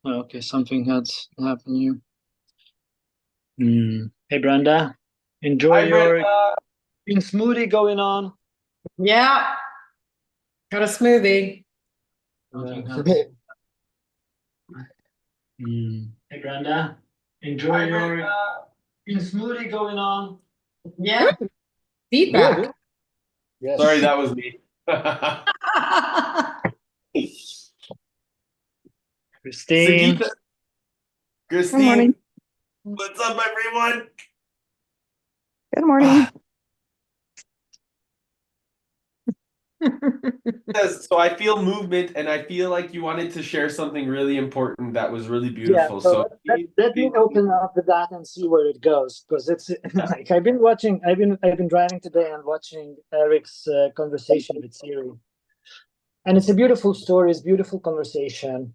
Oh, okay, something has happened here. Hey, Brenda, enjoy Hi, your Brenda. green smoothie going on. Yeah, got a smoothie. Something has. Hey, Brenda, enjoy Hi, your Brenda. green smoothie going on. Yeah, Good. feedback. Sorry, Yes. that was me. Christine. Sagita, Good morning. Christine, what's up, everyone? Good morning. Ah, yes, so I feel movement, and I feel like you wanted to share something really important that was really Yeah, beautiful. so So let me open up with that and see where it goes because it's like I've been driving today and watching Eric's conversation with Siri, and it's a beautiful story, it's a beautiful conversation.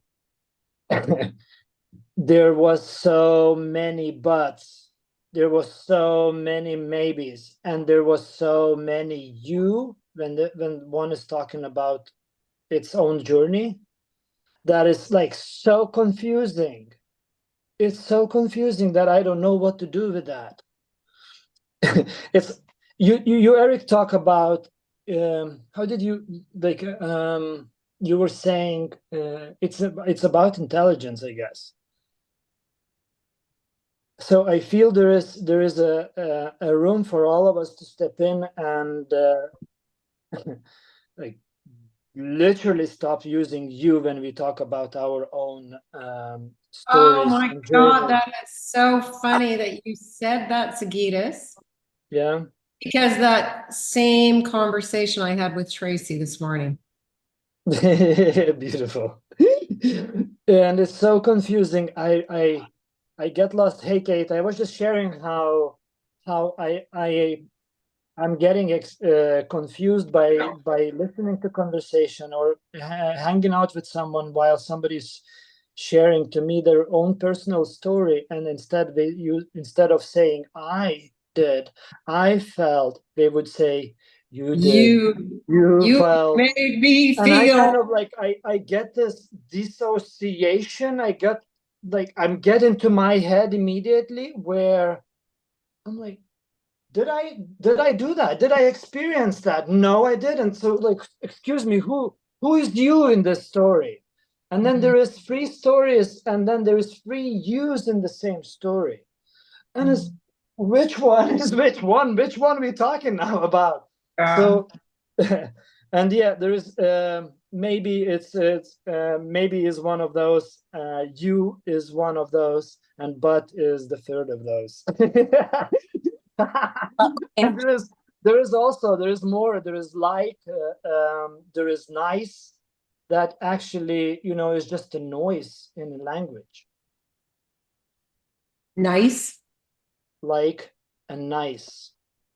There was so many buts, there was so many maybes, and there was so many you when one is talking about its own journey. That is like so confusing. It's so confusing that I don't know what to do with that. It's you Eric talk about how did you like you were saying it's about intelligence, I guess. So I feel there is a room for all of us to step in and like literally stop using you when we talk about our own Oh stories my and God, journeys. that is so funny that you said that, Sagitas, Yeah. because that same conversation I had with Tracy this morning. Beautiful. And it's so confusing. I get lost. Hey Kate, I was just sharing how I'm getting confused by listening to conversation or hanging out with someone while somebody's sharing to me their own personal story, and instead of saying I did, I felt, they would say you did, You, you you felt. made me And I feel. kind of like I get this dissociation. I get like I'm getting to my head immediately where I'm like, did I do that? Did I experience that? No, I didn't. So like, excuse me, who is you in this story? And then Mhm. there is three stories, and then there is three yous in the same story. And it's which one is which one? Which one are we talking now about? Yeah. So and yeah, there is maybe it's maybe is one of those, you is one of those, and but is the third of those. And there is also there is more, there is like there is nice, that actually is just a noise in a language, Nice, like and nice.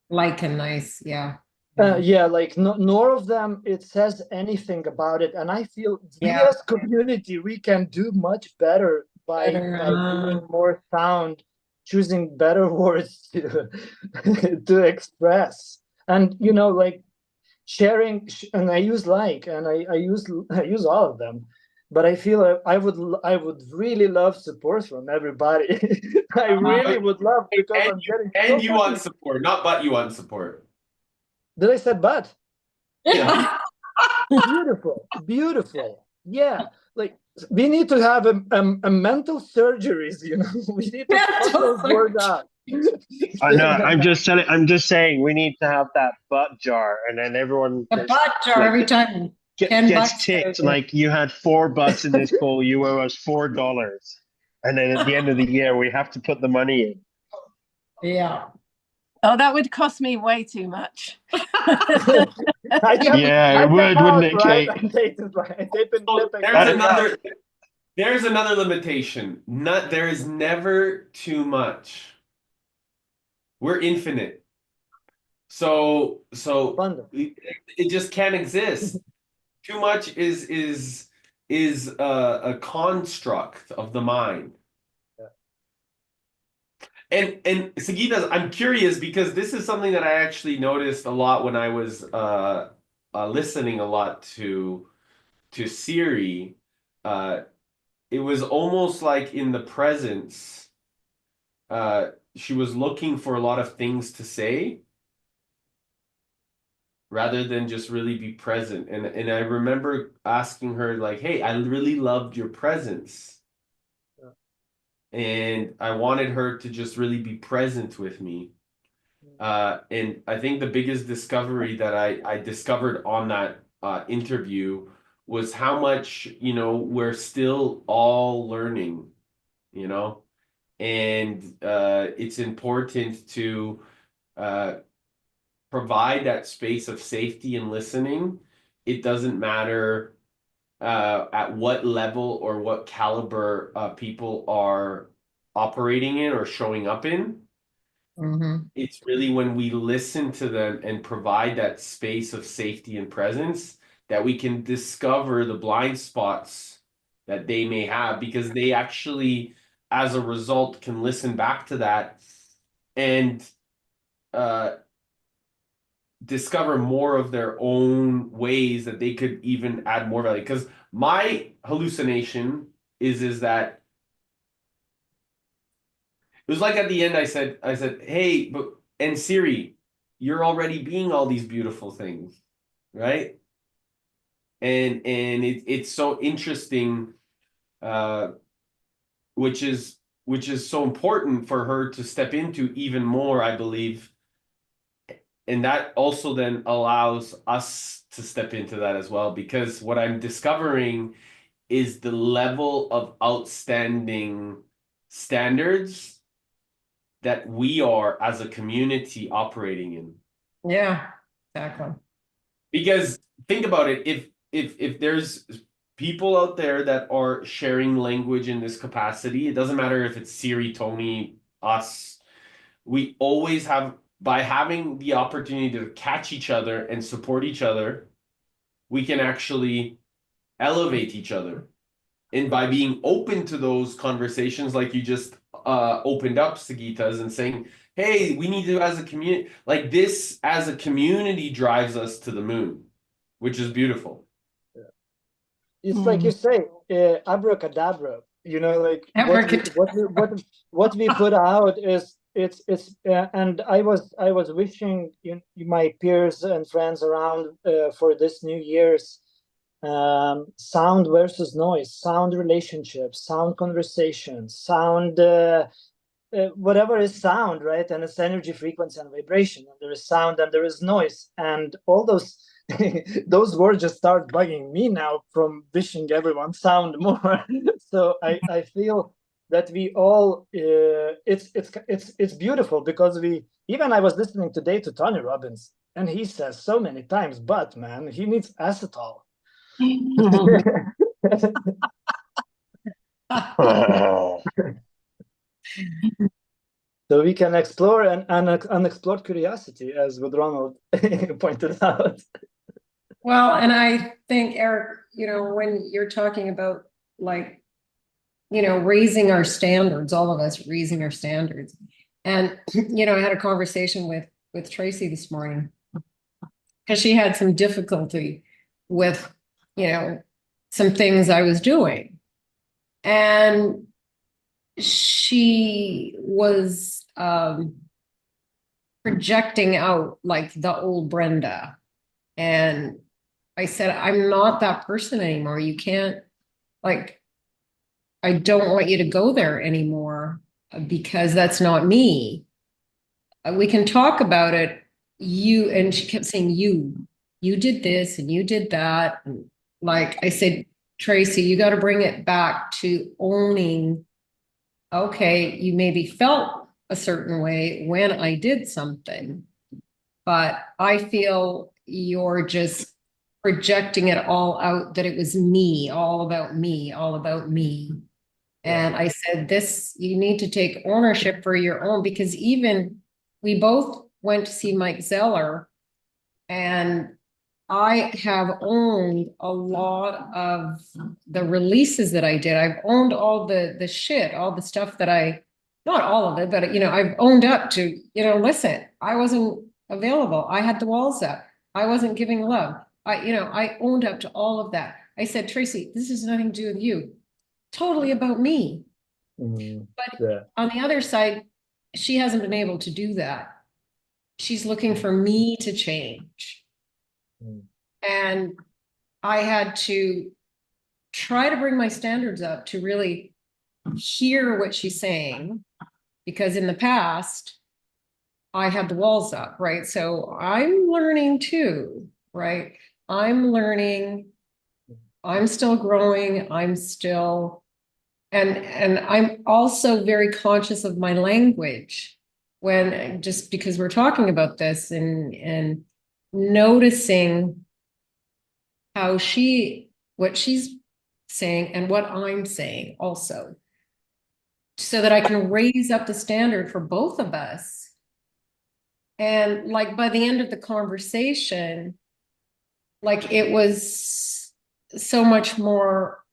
like and nice. Yeah. Yeah. Yeah, like no, nor of them it says anything about it, and I feel we Yeah. as community we can do much better Better. by being more sound, choosing better words to to express, and like sharing, and I use like, and I use all of them, but I feel I would really love support from everybody. I really But would love, because and I'm getting and so you want fucking. support, not but you want support. Did I said but? Yeah. Beautiful, beautiful. Yeah, like we need to have a mental surgeries. We need to cut those words out. I know. I'm just saying we need to have that butt jar, and then everyone A just butt jar like every time. 10 gets bucks goes ticked. in. Like you had four butts in this call, you owe us $4, and then at the end of the year we have to put the money in. Yeah. Oh, that would cost me way too much. I kept Yeah, I it kept would, wouldn't out it, right, Kate? and they've been So flipping there's coming out. another limitation. Not there is never too much. We're infinite. So Abundant. it just can't exist. Too much is a construct of the mind. Yeah. And Sagitas, I'm curious because this is something that I actually noticed a lot when I was listening a lot to Siri. Uh, it was almost like in the presence, she was looking for a lot of things to say rather than just really be present. And I remember asking her like, hey, I really loved your presence. Yeah. And I wanted her to just really be present with me. And I think the biggest discovery that I discovered on that interview was how much, we're still all learning, you know, and it's important to provide that space of safety and listening. It doesn't matter at what level or what caliber people are operating in or showing up in. Mhm. It's really when we listen to them and provide that space of safety and presence that we can discover the blind spots that they may have, because they actually, as a result, can listen back to that and discover more of their own ways that they could even add more value. Because my hallucination is that it was like at the end I said, hey, but and Siri, you're already being all these beautiful things, right? And it's so interesting, uh, which is so important for her to step into even more, I believe. And that also then allows us to step into that as well, because what I'm discovering is the level of outstanding standards that we are as a community operating in. Yeah, exactly. Because think about it, if there's people out there that are sharing language in this capacity, it doesn't matter if it's Siri, Tony, us, we always have, by having the opportunity to catch each other and support each other, we can actually elevate each other. And by being open to those conversations, like you just opened up, Sagitas, and saying, hey, we need to, as a community, like this as a community drives us to the moon, which is beautiful. It's like you say, abracadabra. Like what we put out is it's and I was wishing my peers and friends around for this New Year's sound versus noise, sound relationships, sound conversations, sound whatever is sound, right? And it's energy, frequency, and vibration. And there is sound and there is noise, and all those those words just start bugging me now from wishing everyone sound more. So I feel that we all it's beautiful, because even I was listening today to Tony Robbins, and he says so many times, but man, he needs acetol. So we can explore an unexplored curiosity, as what Ronald pointed out. Well, and I think, Eric, when you're talking about like, raising our standards, all of us raising our standards. And, I had a conversation with Tracy this morning because she had some difficulty with, some things I was doing. And she was projecting out like the old Brenda. And I said, I'm not that person anymore. You can't, I don't want you to go there anymore because that's not me. We can talk about it. And she kept saying, you did this and you did that. And I said, Tracy, you got to bring it back to owning. Okay, you maybe felt a certain way when I did something, but I feel you're just projecting it all out, that it was me, all about me, all about me. And I said, you need to take ownership for your own, because even we both went to see Mike Zeller, and I have owned a lot of the releases that I did. I've owned all the shit, all the stuff that not all of it, but I've owned up to, listen, I wasn't available. I had the walls up. I wasn't giving love. I owned up to all of that. I said, Tracy, this has nothing to do with you. totally about me. Mm, But yeah. on the other side, she hasn't been able to do that. She's looking for me to change. Mm. And I had to try to bring my standards up to really hear what she's saying. Because in the past, I had the walls up, right? So I'm learning too, right? I'm learning, I'm still growing, I'm still, and I'm also very conscious of my language when, just because we're talking about this and noticing how what she's saying and what I'm saying also, so that I can raise up the standard for both of us. And like by the end of the conversation, like it was so much more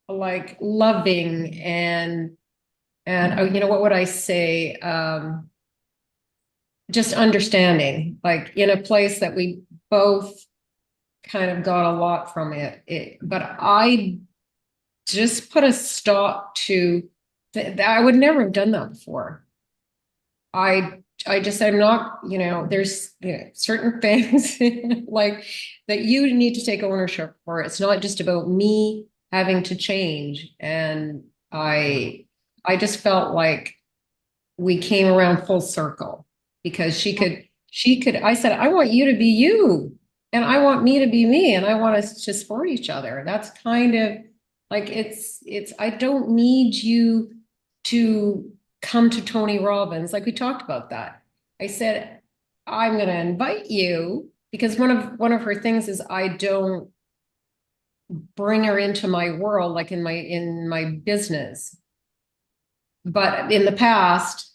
like loving and you know, what would I say? Just understanding, like in a place that we both kind of got a lot from it. But I just put a stop to that. I would never have done that before. I just, I'm not, you know, there's, you know, certain things like that you need to take ownership for. It's not just about me having to change. And I just felt like we came around full circle because I said, I want you to be you and I want me to be me and I want us to support each other. That's kind of like, I don't need you to come to Tony Robbins. Like we talked about that. I said, I'm going to invite you because one of her things is I don't bring her into my world, like in my business. But in the past,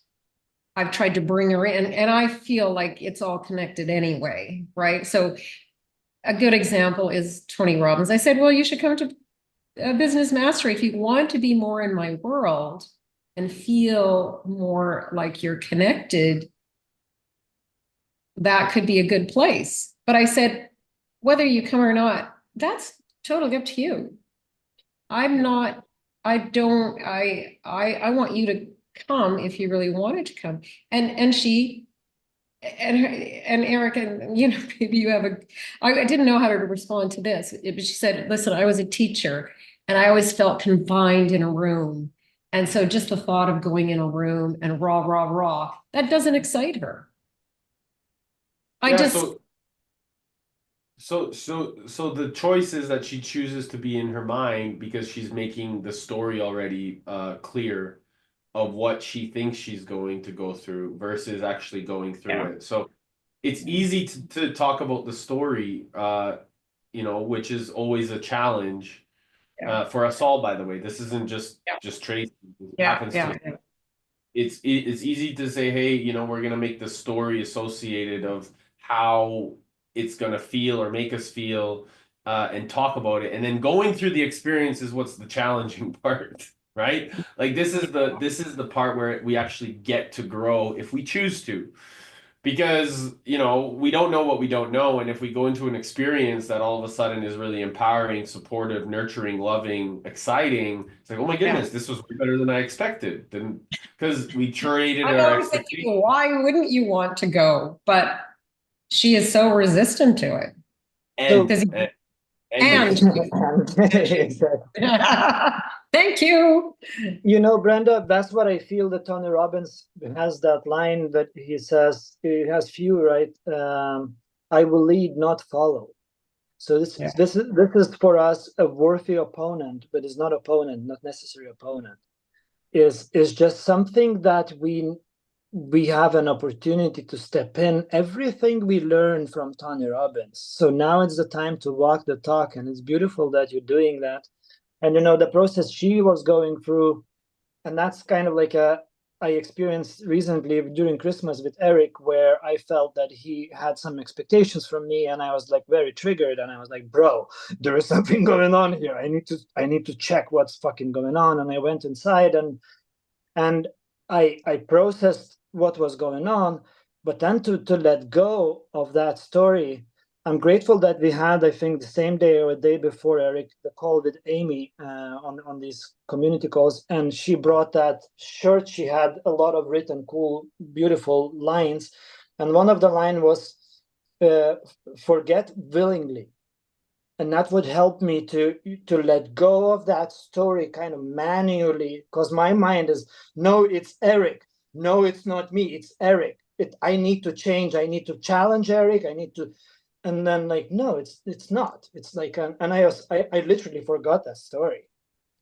I've tried to bring her in and I feel like it's all connected anyway, right? So a good example is Tony Robbins. I said, well, you should come to Business Mastery if you want to be more in my world and feel more like you're connected. That could be a good place. But I said, whether you come or not, that's totally up to you. I'm not, I don't, I want you to come if you really wanted to come. And she, and Eric, and you know, maybe you have I didn't know how to respond to this. But she said, listen, I was a teacher and I always felt confined in a room. And so just the thought of going in a room and raw, that doesn't excite her. I Yeah, just, so the choice is that she chooses to be in her mind because she's making the story already clear of what she thinks she's going to go through versus actually going through it. So it's easy to talk about the story, you know, which is always a challenge for us all, by the way. This isn't just Tracy. It happens to it's easy to say, hey, you know, we're gonna make the story associated of how it's gonna feel or make us feel, and talk about it, and then going through the experience is what's the challenging part, right? Like this is the part where we actually get to grow if we choose to. Because, you know, we don't know what we don't know. And if we go into an experience that all of a sudden is really empowering, supportive, nurturing, loving, exciting, it's like, oh my goodness, this was way better than I expected. Then because we traded I'm our always expectations. thinking, why wouldn't you want to go? But she is so resistant to it. And, Does- and, And Exactly. thank you. You know, Brenda, that's what I feel that Tony Robbins has that line that he says, he has few, right? I will lead, not follow. So this is for us a worthy opponent, but it's not opponent, not necessary opponent. Is just something that we have an opportunity to step in. Everything we learn from Tony Robbins. So now it's the time to walk the talk, and it's beautiful that you're doing that. And you know, the process she was going through, and that's kind of like I experienced recently during Christmas with Eric, where I felt that he had some expectations from me, and I was like very triggered, and I was like, bro, there is something going on here. I need to check what's fucking going on. And I went inside and I processed what was going on, but then to let go of that story, I'm grateful that we had, I think, the same day or a day before, Eric, the call with Amy on these community calls, and she brought that shirt. She had a lot of written, cool, beautiful lines, and one of the line was, "Forget willingly," and that would help me to let go of that story kind of manually, because my mind is, no, it's Eric. No, it's not me. It's Eric. I need to change. I need to challenge Eric. I need to. And then like, no, it's not. It's like, and I literally forgot that story.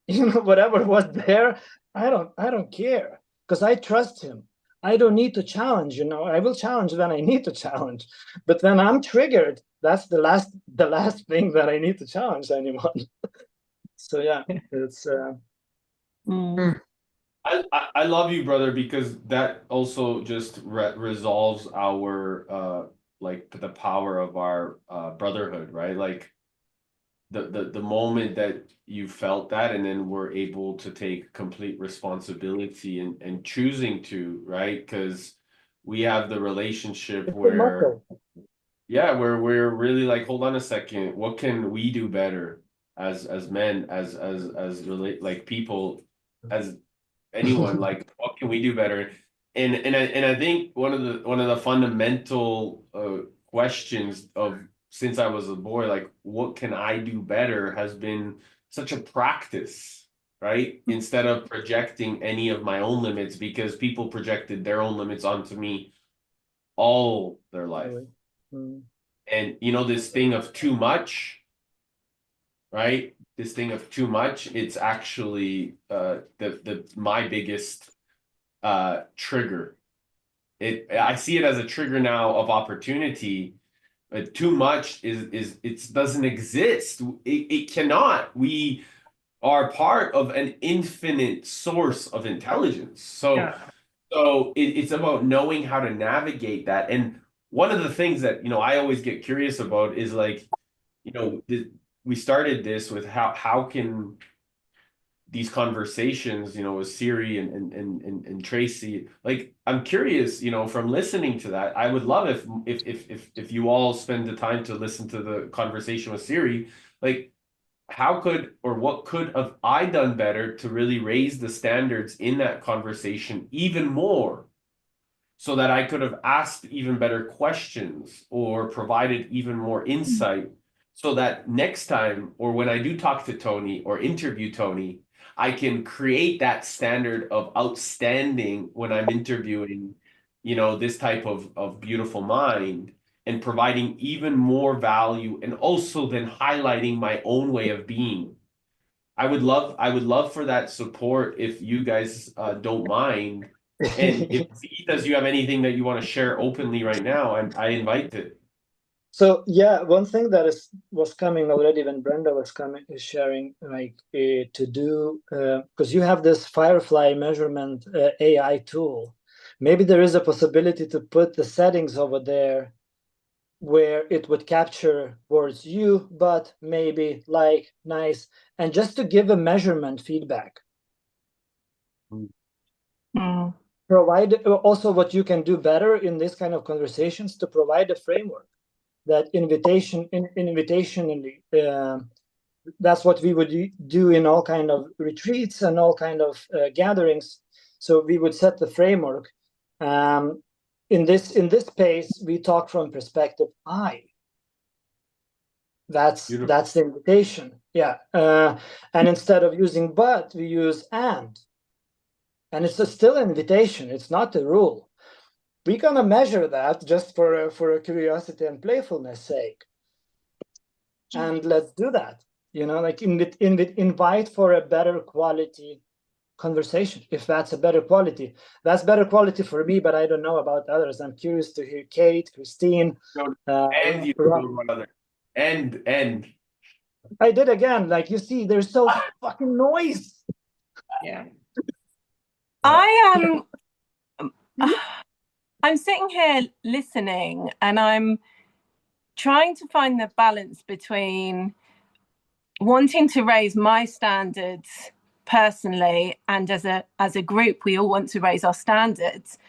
Whatever was there, I don't care, because I trust him. I don't need to challenge. I will challenge when I need to challenge, but when I'm triggered, that's the last thing that I need to challenge anyone. So yeah, it's. I love you, brother, because that also just resolves our like the power of our brotherhood, right? Like the moment that you felt that, and then we're able to take complete responsibility and choosing to, right? Because we have the relationship where, yeah, where we're really like, hold on a second, what can we do better as men, as relate like people, as anyone, like what can we do better? And I think one of the fundamental questions of since I was a boy, like what can I do better, has been such a practice, right? Instead of projecting any of my own limits, because people projected their own limits onto me all their life. And this thing of too much, right? This thing of too much, it's actually my biggest trigger. I see it as a trigger now of opportunity, but too much is it doesn't exist. It cannot. We are part of an infinite source of intelligence. So it's about knowing how to navigate that. And one of the things that I always get curious about is like, we started this with how can these conversations, with Siri and Tracy, like I'm curious, from listening to that, I would love if you all spend the time to listen to the conversation with Siri, like how could or what could have I done better to really raise the standards in that conversation even more, so that I could have asked even better questions or provided even more insight, so that next time, or when I do talk to Tony or interview Tony, I can create that standard of outstanding when I'm interviewing, this type of beautiful mind, and providing even more value, and also then highlighting my own way of being. I would love for that support if you guys don't mind. And if does you have anything that you want to share openly right now, I invite it. So yeah, one thing that was coming already when Brenda was sharing, like to do, because you have this Firefly measurement AI tool. Maybe there is a possibility to put the settings over there where it would capture words you, but, maybe, like, nice, and just to give a measurement feedback. Provide also what you can do better in this kind of conversations, to provide a framework, that invitationally. That's what we would do in all kind of retreats and all kind of gatherings. So we would set the framework. In this space, we talk from perspective I. That's the invitation. Yeah. And instead of using but, we use and it's still an invitation. It's not a rule. We're gonna measure that just for a curiosity and playfulness sake. And let's do that. Like invite for a better quality conversation. If that's a better quality, that's better quality for me, but I don't know about others. I'm curious to hear Kate, Christine, and you, brother. And I did again. Like, you see, there's so fucking noise. Yeah. I am. I'm sitting here listening, and I'm trying to find the balance between wanting to raise my standards personally, and as a group, we all want to raise our standards,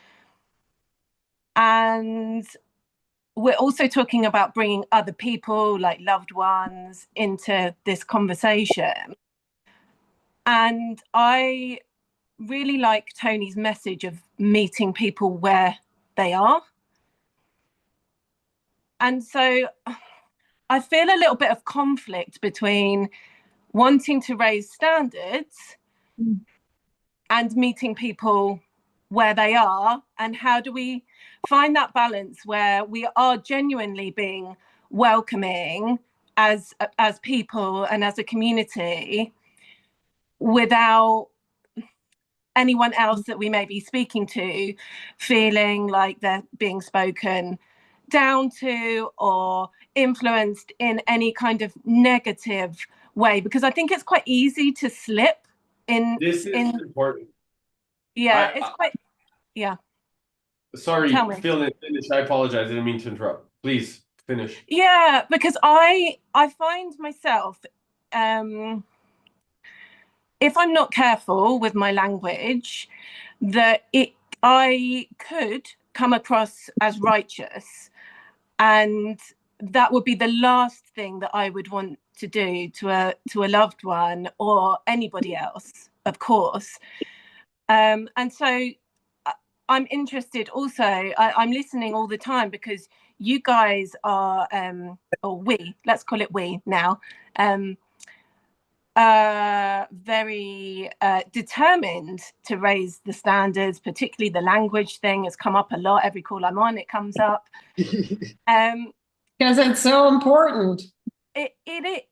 and we're also talking about bringing other people, like loved ones, into this conversation. And I really like Tony's message of meeting people where they are. And so I feel a little bit of conflict between wanting to raise standards and meeting people where they are, and how do we find that balance where we are genuinely being welcoming as people and as a community, without anyone else that we may be speaking to feeling like they're being spoken down to or influenced in any kind of negative way, because I think it's quite easy to slip in. This is important. Yeah, it's quite. Yeah. Sorry, Tell me. Phil, finish. I apologize. I didn't mean to interrupt. Please finish. Yeah, because I find myself, if I'm not careful with my language, that I could come across as righteous, and that would be the last thing that I would want to do to a loved one or anybody else, of course. And so I'm interested also, I'm listening all the time because you guys are, or we, let's call it we now, very determined to raise the standards, particularly the language thing has come up a lot. Every call I'm on, it comes up. Because it's so important. It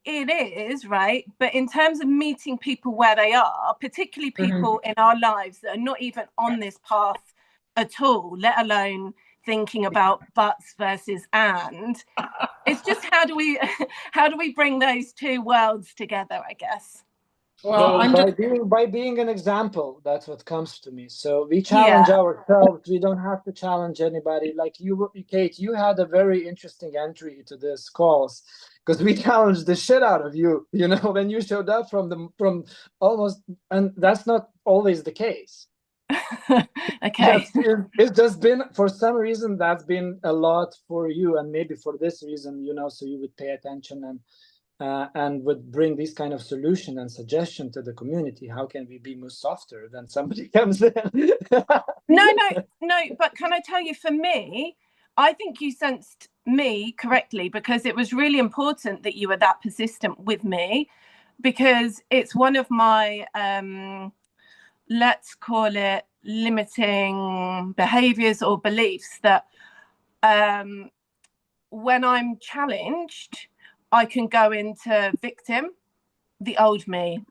is, right? But in terms of meeting people where they are, particularly people in our lives that are not even on this path at all, let alone thinking about buts versus and, it's just how do we bring those two worlds together, I guess. Well, by being an example, that's what comes to me. So we challenge ourselves. We don't have to challenge anybody. Like you, Kate, you had a very interesting entry to this calls because we challenged the shit out of you. You know, when you showed up from almost, and that's not always the case. Okay. It's just been, for some reason, that's been a lot for you, and maybe for this reason, you know, so you would pay attention and would bring this kind of solution and suggestion to the community. How can we be more softer than somebody comes in? No, but can I tell you, for me, I think you sensed me correctly, because it was really important that you were that persistent with me, because it's one of my let's call it limiting behaviors or beliefs that when I'm challenged, I can go into victim, the old me,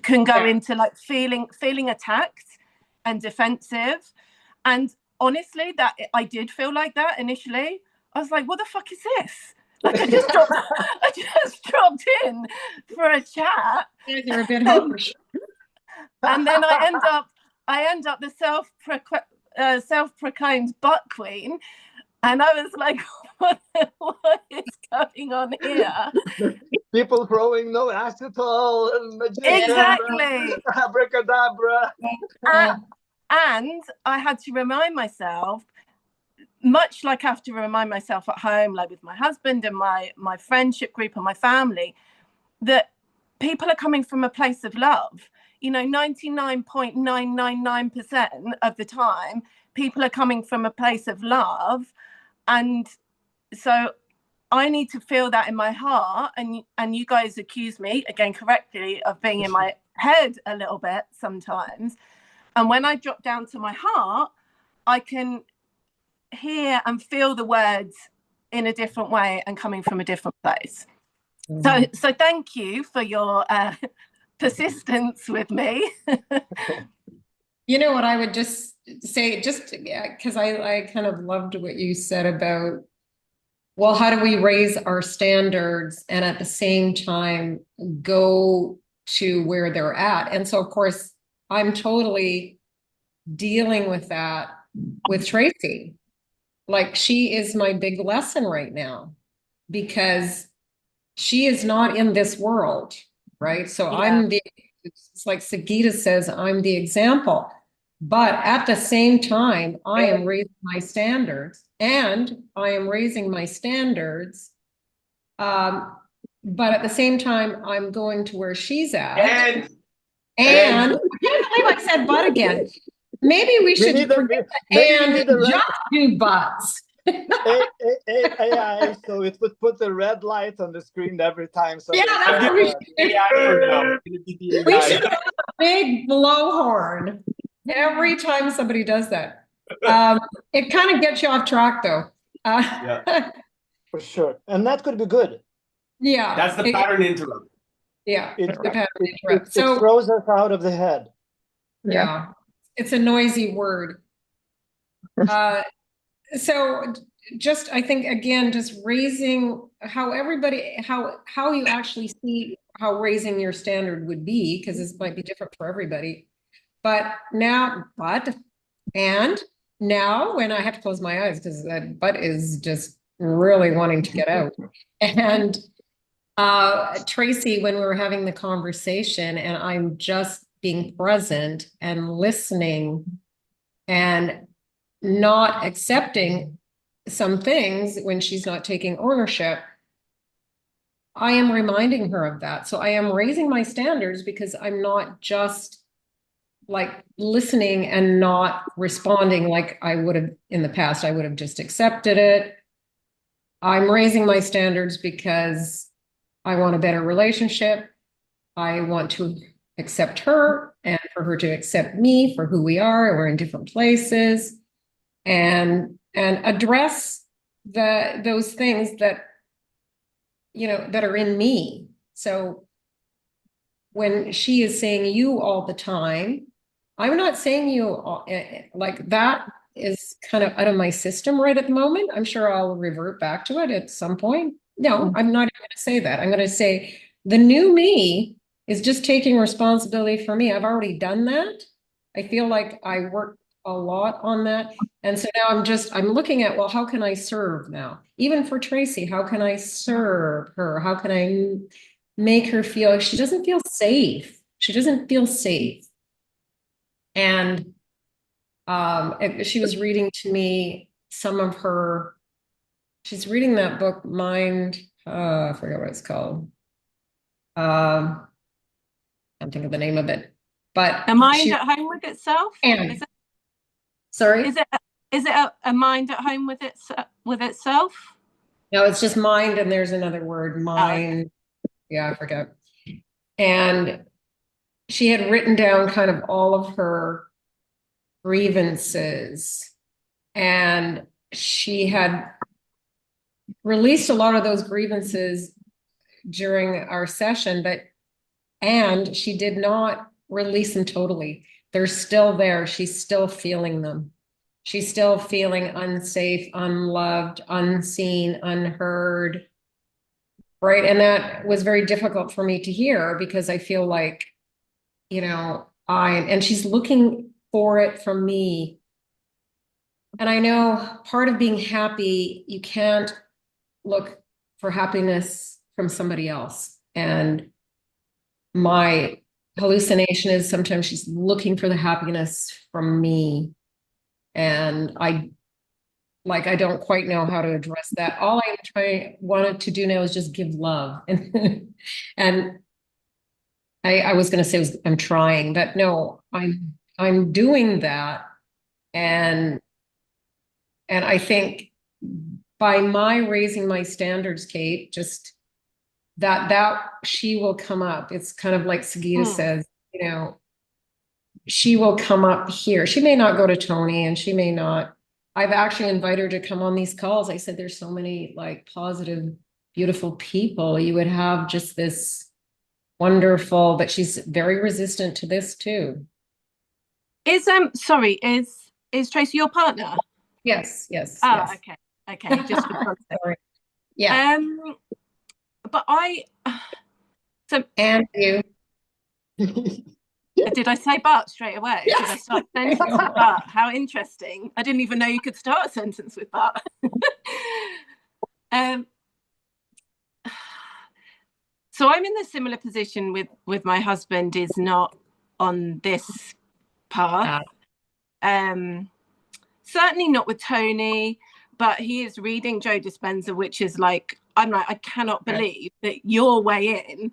can go into like feeling attacked and defensive. And honestly, that I did feel like that initially. I was like, what the fuck is this? Like I just dropped in for a chat. You're a bit harsh. And then I end up the self-proclaimed butt queen, and I was like, what is going on here? People throwing no acetol and magician, exactly, abracadabra. And I had to remind myself, much like I have to remind myself at home, like with my husband and my friendship group and my family, that people are coming from a place of love. You know, 99.999% of the time, people are coming from a place of love. And so I need to feel that in my heart. And you guys accuse me, again, correctly, of being in my head a little bit sometimes. And when I drop down to my heart, I can hear and feel the words in a different way and coming from a different place. So thank you for your persistence with me. You know what I would just say, because I kind of loved what you said about, well, how do we raise our standards and at the same time go to where they're at? And so, of course, I'm totally dealing with that with Tracy. Like, she is my big lesson right now, because she is not in this world, right? So it's like Sagita says, I'm the example. But at the same time, I am raising my standards, and I am raising my standards. But at the same time, I'm going to where she's at. And I can't believe I said but again. Maybe we should forget just do buts. AI, so it would put the red light on the screen every time. So Yeah, that's what we should. We should have a big blowhorn every time somebody does that. It kind of gets you off track, though. Yeah. For sure, and that could be good. Yeah, that's the pattern interrupt. Yeah, It so throws us out of the head. Yeah, it's a noisy word. So just, I think, again, just raising how everybody, how you actually see how raising your standard would be, because this might be different for everybody. And now when I have to close my eyes because that butt is just really wanting to get out. And Tracy, when we were having the conversation and I'm just being present and listening and not accepting some things when she's not taking ownership, I am reminding her of that. So I am raising my standards because I'm not just like listening and not responding like I would have in the past. I would have just accepted it. I'm raising my standards because I want a better relationship. I want to accept her and for her to accept me for who we are. We're in different places, and address those things that, you know, that are in me. So when she is saying you all the time, I'm not saying you like that is kind of out of my system right at the moment. I'm sure I'll revert back to it at some point. No, I'm not going to say that. I'm going to say the new me is just taking responsibility for me. I've already done that. I feel like I worked a lot on that. And so now I'm looking at, well, how can I serve now? Even for Tracy, how can I serve her? How can I make her feel she doesn't feel safe? She doesn't feel safe. And she was reading to me some of her, she's reading that book, Mind, I forget what it's called. I can't think of the name of it. But A mind at home with itself? Sorry? Is it a mind at home with itself? No, it's just mind, and there's another word, mind. Oh, okay. Yeah, I forget. And she had written down kind of all of her grievances, and she had released a lot of those grievances during our session, and she did not release them totally. They're still there. She's still feeling them. She's still feeling unsafe, unloved, unseen, unheard. Right. And that was very difficult for me to hear because I feel like, you know, and she's looking for it from me. And I know part of being happy, you can't look for happiness from somebody else. And my hallucination is sometimes she's looking for the happiness from me. And I don't quite know how to address that. All I wanted to do now is just give love. And I was going to say I'm trying, but no, I'm doing that. And I think by my raising my standards, Kate, just that she will come up. It's kind of like Sagita says, you know, she will come up here. She may not go to Tony, and she may not. I've actually invited her to come on these calls. I said, there's so many like positive, beautiful people. You would have just this wonderful, but she's very resistant to this too. Is Tracy your partner? Yes. Oh, yes. Okay. Just for context. Yeah. But and you. Did I say but straight away? Yes. Did I start a sentence with but? How interesting. I didn't even know you could start a sentence with but. So I'm in a similar position with my husband is not on this path. Certainly not with Tony, but he is reading Joe Dispenza, which is like, I'm like, I cannot believe that your way in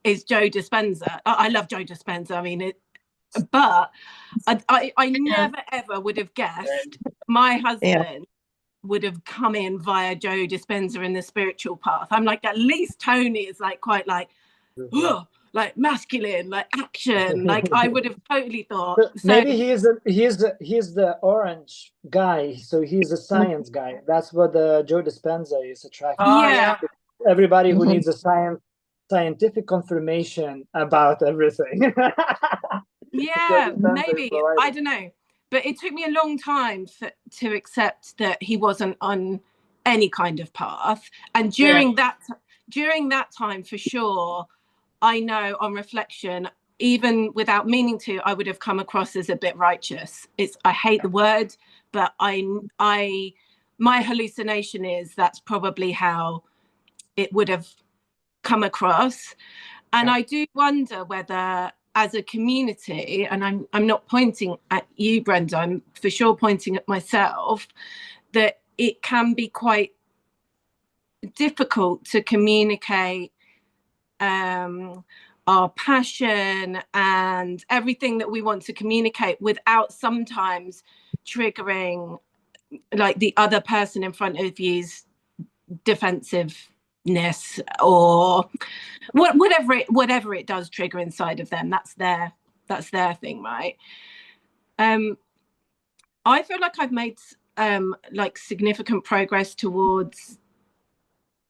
is Joe Dispenza. I love Joe Dispenza. I mean, but I never ever would have guessed my husband would have come in via Joe Dispenza in the spiritual path. I'm like, at least Tony is like quite like, like masculine, like action. Like I would have totally thought. Maybe he's the orange guy, so he's a science guy. That's what the Joe Dispenza is attracted. Yeah. Everybody who needs a scientific confirmation about everything. Yeah, maybe. I don't know. But it took me a long time to accept that he wasn't on any kind of path. And during that time, for sure, I know on reflection, even without meaning to, I would have come across as a bit righteous. I hate the word, but my hallucination is that's probably how it would have come across. And I do wonder whether, as a community, and I'm not pointing at you, Brenda, I'm for sure pointing at myself, that it can be quite difficult to communicate our passion and everything that we want to communicate without sometimes triggering like the other person in front of you's defensiveness or whatever it does trigger inside of them. That's their thing, right? I feel like I've made like significant progress towards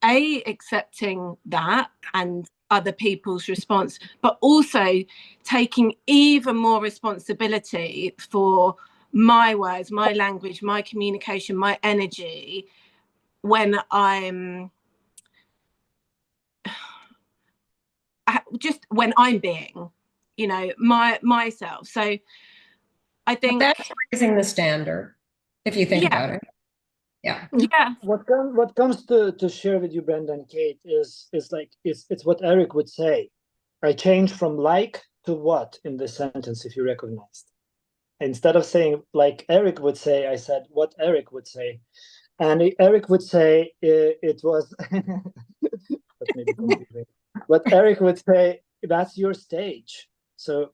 accepting that and other people's response, but also taking even more responsibility for my words, my language, my communication, my energy when I'm being, myself. So I think that's raising the standard, if you think about it. Yeah. What comes to share with you, Brenda and Kate, is like it's what Eric would say. I changed from like to what in the sentence, if you recognized. Instead of saying like Eric would say, I said what Eric would say. And Eric would say it was that's maybe confusing. What Eric would say, that's your stage. So,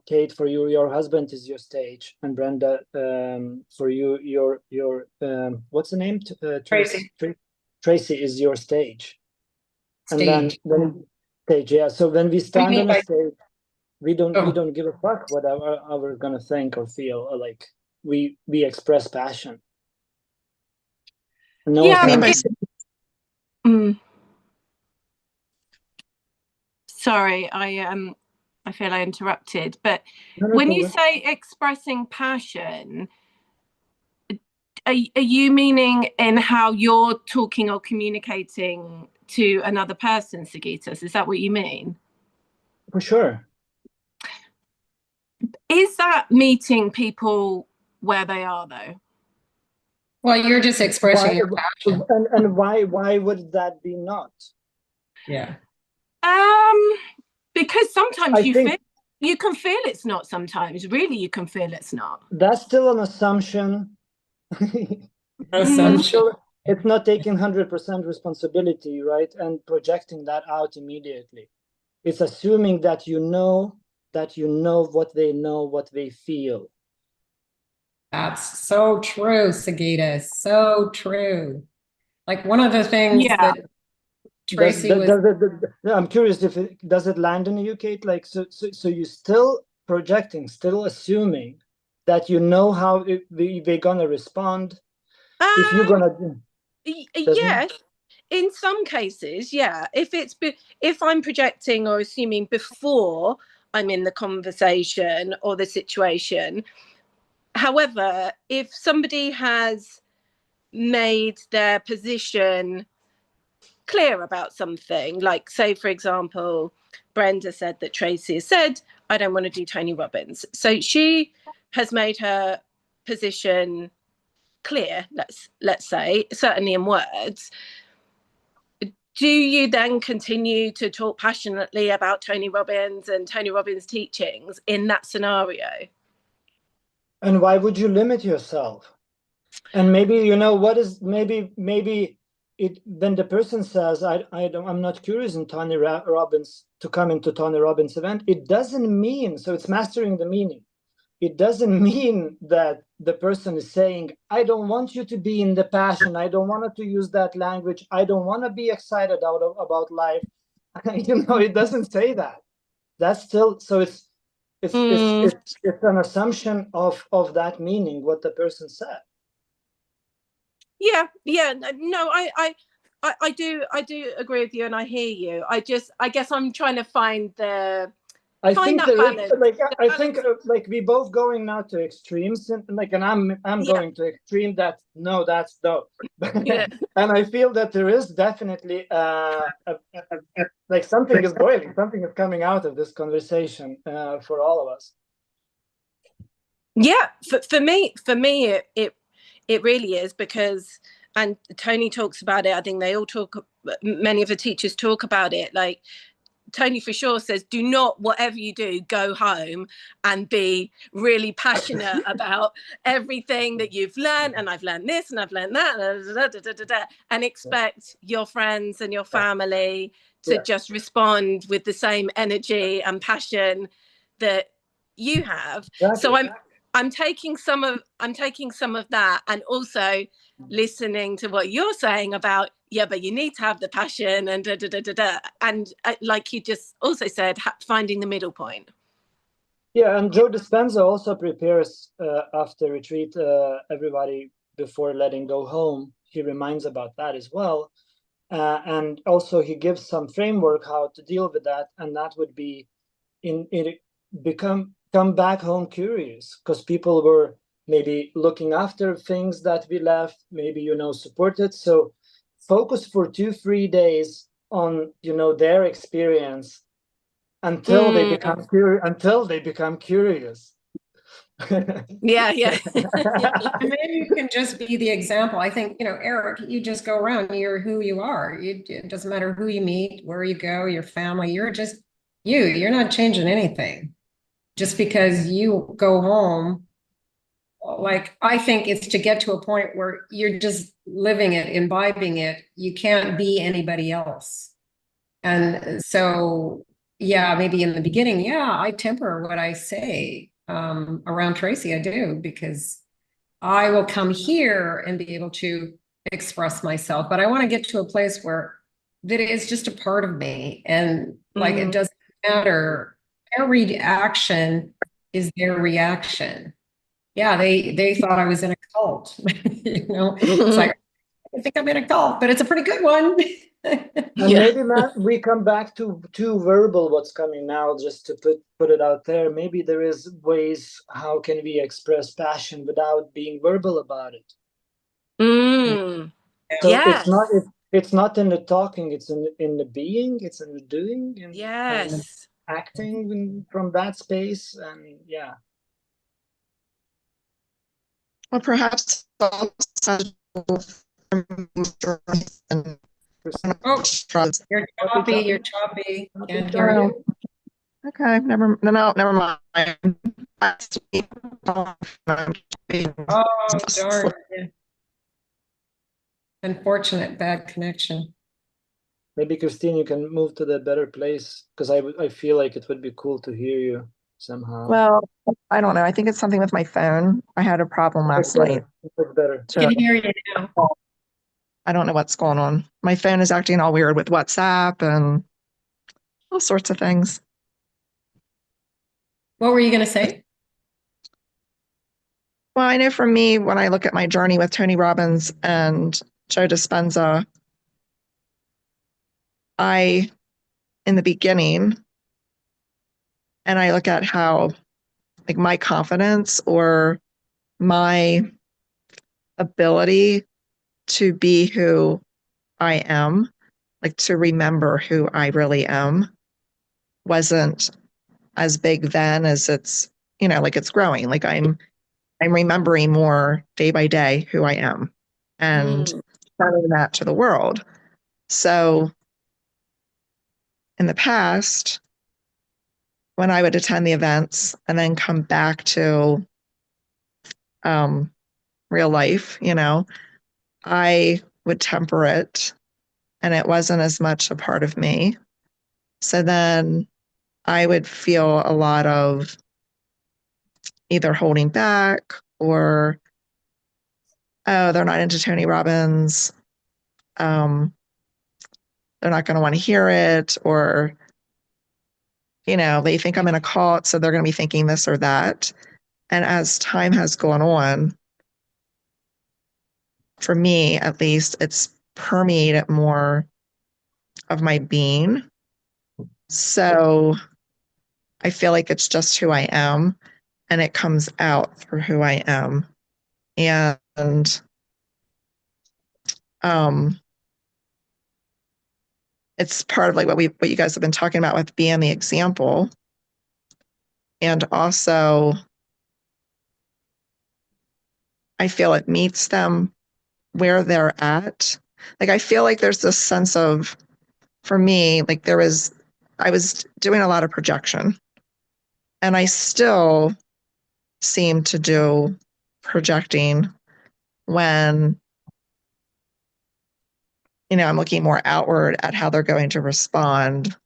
Kate, for you, your husband is your stage, and Brenda, for you, your what's the name? Tracy. Tracy is your stage. And then stage, yeah. So when we stand on a stage, we don't give a fuck what we're gonna think or feel. Or like we express passion. No. Sorry, I feel I interrupted, but when you say expressing passion, are you meaning in how you're talking or communicating to another person, Sagitas? Is that what you mean? For sure. Is that meeting people where they are, though? Well, you're just expressing your passion. And why would that be not? Yeah. Because sometimes you can feel it's not. Sometimes, really, you can feel it's not. That's still an assumption. It's not taking 100% responsibility, right? And projecting that out immediately. It's assuming that you know what they know, what they feel. That's so true, Sagita. So true. Like one of the things that Tracy I'm curious if does it land in you, Kate? Like so you still projecting, still assuming that you know how they're gonna respond. If you're gonna, yes, in some cases, yeah. If I'm projecting or assuming before I'm in the conversation or the situation. However, if somebody has made their position clear about something, like say, for example, Brenda said that Tracy has said, I don't want to do Tony Robbins. So she has made her position clear, let's say, certainly in words. Do you then continue to talk passionately about Tony Robbins and Tony Robbins' teachings in that scenario? And why would you limit yourself? And maybe, you know, what is, maybe it, when the person says, I'm not curious in Tony Robbins, to come into Tony Robbins event, it doesn't mean, so it's mastering the meaning. It doesn't mean that the person is saying, I don't want you to be in the passion. I don't want to use that language. I don't want to be excited about life. You know, it doesn't say that. That's still, so it's an assumption of that meaning, what the person said. Yeah, no, I do agree with you, and I hear you. I guess I'm trying to find I think that balance. I think like we both going now to extremes, and like, and I'm going to extreme that no, that's no. Yeah. And I feel that there is definitely like something is boiling, something is coming out of this conversation for all of us. Yeah, for me it really is, because, and Tony talks about it, I think they all talk, many of the teachers talk about it, like Tony for sure says, do not, whatever you do, go home and be really passionate about everything that you've learned, and I've learned this and I've learned that, and expect your friends and your family to just respond with the same energy and passion that you have. Exactly. So I'm taking some of that, and also listening to what you're saying about, yeah, but you need to have the passion and and like you just also said, finding the middle point. Yeah, and Joe Dispenza also prepares after retreat everybody before letting go home. He reminds about that as well, and also he gives some framework how to deal with that, and that would be come back home curious, because people were maybe looking after things that we left, maybe, you know, supported. So focus for 2-3 days on, you know, their experience until they become curious. Yeah. Maybe you can just be the example. I think, you know, Eric, you just go around, you're who you are. It doesn't matter who you meet, where you go, your family, you're just you're not changing anything. Just because you go home, like, I think it's to get to a point where you're just living it, imbibing it. You can't be anybody else. And so, yeah, maybe in the beginning, yeah, I temper what I say around Tracy. I do, because I will come here and be able to express myself. But I want to get to a place where that is just a part of me. And like, it doesn't matter. Their reaction is their reaction. Yeah, they thought I was in a cult. You know, it's like, I think I'm in a cult, but it's a pretty good one. And maybe, Matt, we come back to too verbal what's coming now, just to put it out there. Maybe there is ways how can we express passion without being verbal about it. So Yes. it's not in the talking, it's in the being, it's in the doing, and acting from that space, and yeah. Well, perhaps also and Oh, you're choppy. Can't hear you. Okay, never mind. Oh, darn. Yeah. Unfortunate, bad connection. Maybe, Christine, you can move to the better place, because I feel like it would be cool to hear you somehow. Well, I don't know. I think it's something with my phone. I had a problem last night. It's better. So, can hear you now. I don't know what's going on. My phone is acting all weird with WhatsApp and all sorts of things. What were you going to say? Well, I know for me, when I look at my journey with Tony Robbins and Joe Dispenza, in the beginning, and I look at how, like, my confidence or my ability to be who I am, like to remember who I really am, wasn't as big then as it's, you know, like it's growing. Like I'm remembering more day by day who I am and telling that to the world. So in the past, when I would attend the events and then come back to real life, you know, I would temper it and it wasn't as much a part of me. So then I would feel a lot of either holding back or, oh, they're not into Tony Robbins. They're not going to want to hear it, or, you know, they think I'm in a cult, so they're going to be thinking this or that. And as time has gone on, for me at least, it's permeated more of my being. So I feel like it's just who I am, and it comes out through who I am. And it's part of like what you guys have been talking about with being the example. And also I feel it meets them where they're at. Like I feel like there's this sense of, for me, like I was doing a lot of projection, and I still seem to do projecting when, you know, I'm looking more outward at how they're going to respond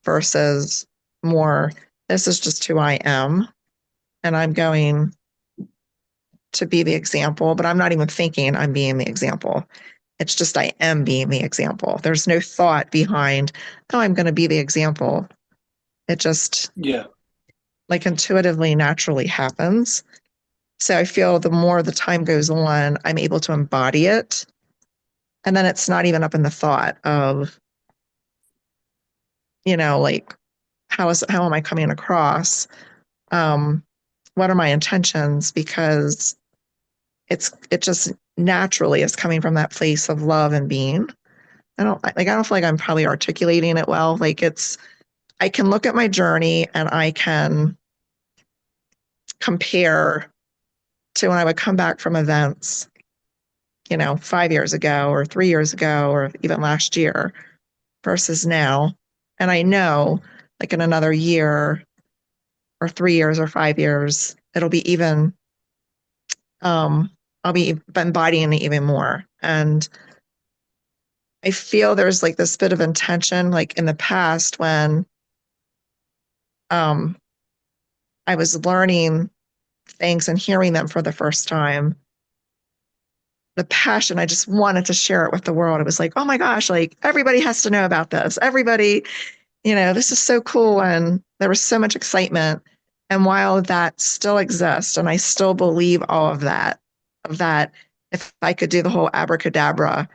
versus more, this is just who I am, and I'm going to be the example, but I'm not even thinking I'm being the example. It's just I am being the example. There's no thought behind, oh, I'm going to be the example. It just like intuitively, naturally happens. So I feel the more the time goes on, I'm able to embody it. And then it's not even up in the thought of, you know, like, how am I coming across? What are my intentions? Because it just naturally is coming from that place of love and being. I don't feel like I'm probably articulating it well. Like I can look at my journey and I can compare to when I would come back from events, you know, 5 years ago or 3 years ago, or even last year versus now. And I know like in another year or 3 years or 5 years, it'll be even, I'll be embodying it even more. And I feel there's like this bit of intention, like in the past when I was learning things and hearing them for the first time, the passion, I just wanted to share it with the world. It was like, oh my gosh, like everybody has to know about this. Everybody, you know, this is so cool. And there was so much excitement. And while that still exists, and I still believe all of that, if I could do the whole abracadabra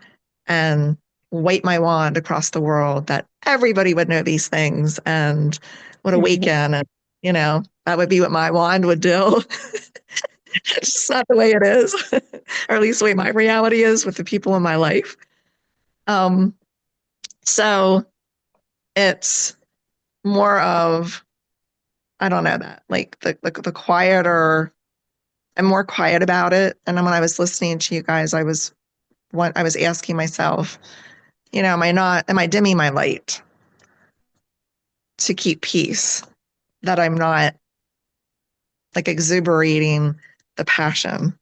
and wave my wand across the world, that everybody would know these things and would awaken. And, you know, that would be what my wand would do. It's just not the way it is, or at least the way my reality is with the people in my life. So it's more of, I don't know, that like the quieter, I'm more quiet about it. And then when I was listening to you guys, I was asking myself, you know, am I dimming my light to keep peace, that I'm not like exuberating the passion?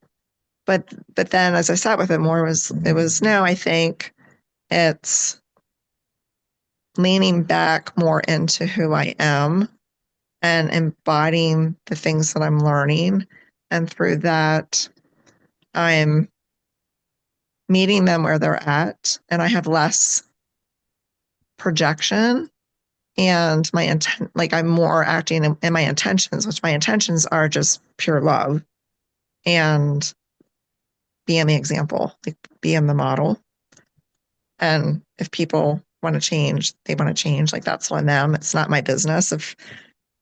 But then as I sat with it more, it was no, I think it's leaning back more into who I am and embodying the things that I'm learning. And through that, I'm meeting them where they're at, and I have less projection, and my intent, like I'm more acting in my intentions, which my intentions are just pure love and being the example, like being the model. And if people want to change, they want to change. Like that's on them. It's not my business if,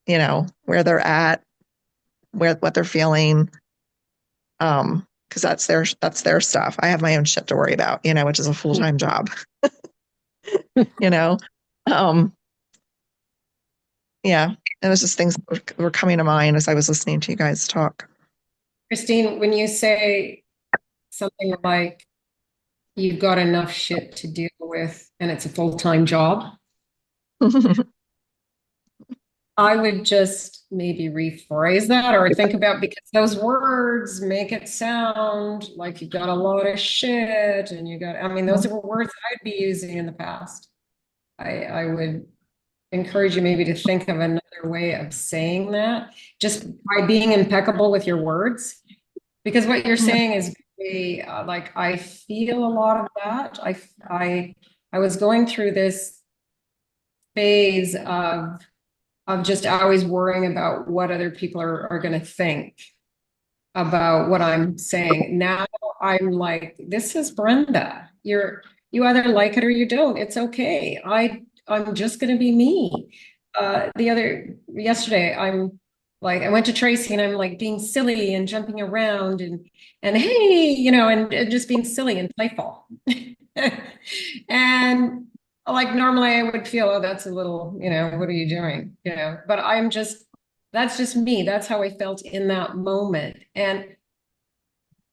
you know, where they're at, what they're feeling. Because that's their stuff. I have my own shit to worry about, you know, which is a full-time job. You know? Yeah. It was just things that were coming to mind as I was listening to you guys talk. Christine, when you say something like you've got enough shit to deal with and it's a full-time job, I would just maybe rephrase that or think about, because those words make it sound like you got a lot of shit and you got, I mean, those are words I'd be using in the past. I would encourage you maybe to think of another way of saying that, just by being impeccable with your words. Because what you're saying is very, like, I feel a lot of that. I was going through this phase of just always worrying about what other people are going to think about what I'm saying. Now I'm like, this is Brenda. You either like it or you don't. It's okay. I'm just going to be me. Yesterday, I'm like, I went to Tracy and I'm like being silly and jumping around and hey, and just being silly and playful. And like normally I would feel, oh, that's a little, what are you doing? But that's just me. That's how I felt in that moment. And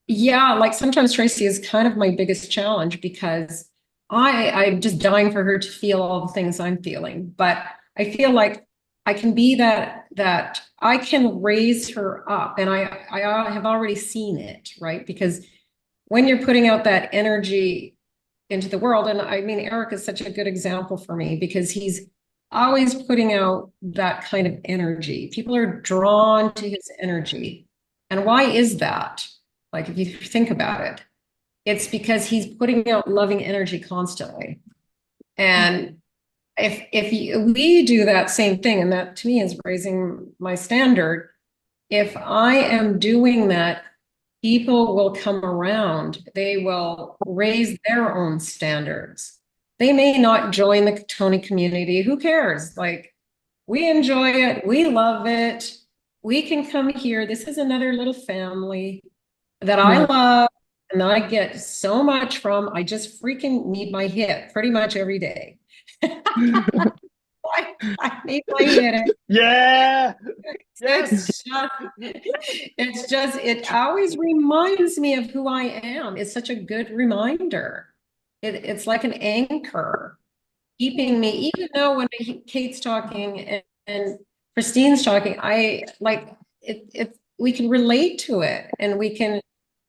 yeah, like sometimes Tracy is kind of my biggest challenge because I'm just dying for her to feel all the things I'm feeling. But I feel like I can be that I can raise her up, and I have already seen it, right? Because when you're putting out that energy into the world, and I mean, Eric is such a good example for me because he's always putting out that kind of energy. People are drawn to his energy. And why is that? Like, if you think about it, it's because he's putting out loving energy constantly. And if we do that same thing, and that to me is raising my standard, if I am doing that, people will come around. They will raise their own standards. They may not join the Tony community. Who cares? Like, we enjoy it. We love it. We can come here. This is another little family that I love and I get so much from. I just freaking need my hit pretty much every day. I need my hit. Yeah. Yes. It always reminds me of who I am. It's such a good reminder. It's like an anchor keeping me, even though when Kate's talking and Christine's talking, I like it, we can relate to it and we can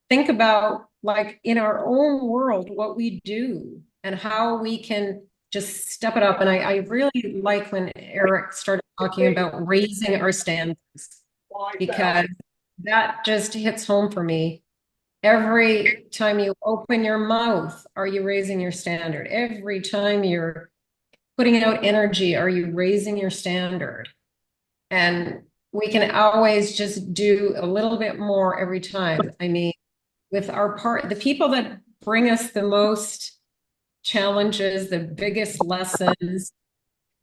think about, like, in our own world, what we do and how we can just step it up. And I really like when Eric started talking about raising our standards, because that just hits home for me. Every time you open your mouth, are you raising your standard? Every time you're putting out energy, are you raising your standard? And we can always just do a little bit more every time. I mean, with the people that bring us the most challenges, the biggest lessons,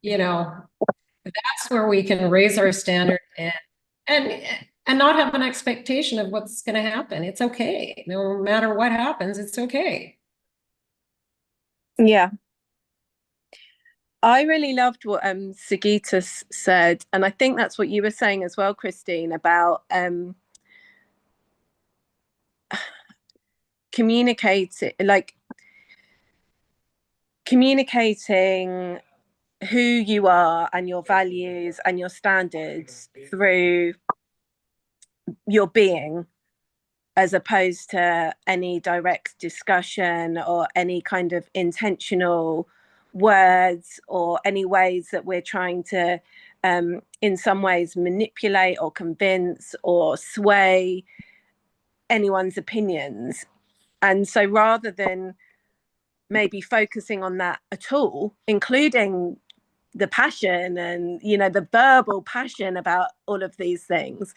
that's where we can raise our standard and not have an expectation of what's going to happen. It's okay. No matter what happens, it's okay. Yeah. I really loved what Sagita said, and I think that's what you were saying as well, Christine, about communicating who you are and your values and your standards through your being, as opposed to any direct discussion or any kind of intentional words or any ways that we're trying to in some ways manipulate or convince or sway anyone's opinions. And so rather than maybe focusing on that at all, including the passion and the verbal passion about all of these things,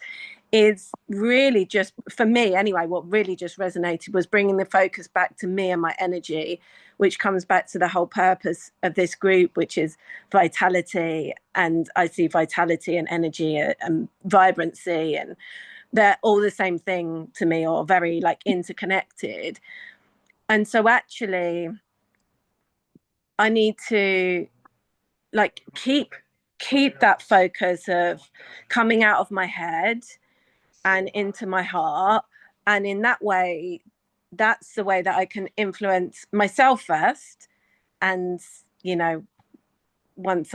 is really just, for me anyway, what really just resonated was bringing the focus back to me and my energy, which comes back to the whole purpose of this group, which is vitality. And I see vitality and energy and vibrancy, and they're all the same thing to me, or very like interconnected. And so actually I need to like keep that focus of coming out of my head and into my heart. And in that way, that's the way that I can influence myself first. And, once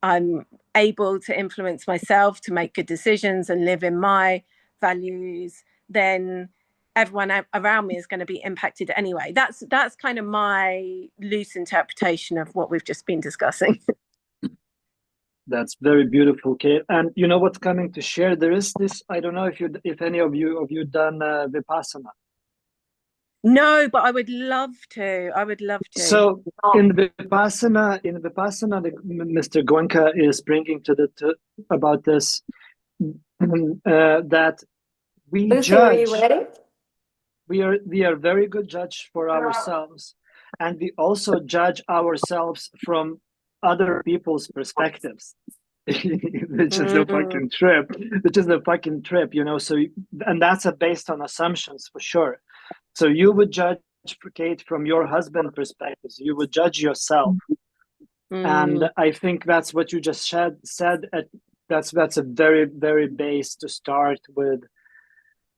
I'm able to influence myself to make good decisions and live in my values, then everyone around me is going to be impacted anyway. That's kind of my loose interpretation of what we've just been discussing. That's very beautiful, Kate. And you know what's coming to share? There is this. I don't know if any of you done Vipassana. No, but I would love to. I would love to. So in Vipassana, Mr. Goenka is bringing about this that we Lucy, judge. are you ready? We are very good judge for ourselves, and we also judge ourselves from other people's perspectives, which is a fucking trip. Which is a fucking trip, you know. So, and that's based on assumptions for sure. So you would judge Kate from your husband perspectives. You would judge yourself, and I think that's what you just said. That's a very very base to start with.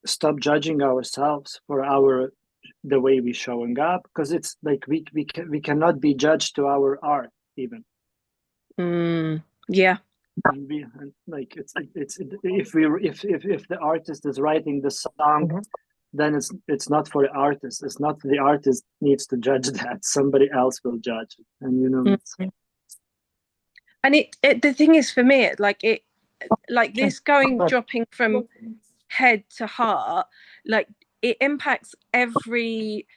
Stop judging ourselves for the way we showing up, because it's like we cannot be judged to our art even. Yeah. Like it's if the artist is writing the song, then it's not for the artist. It's not the artist needs to judge that. Somebody else will judge it. And you know. And the thing is, for me, like this dropping from head to heart, like it impacts every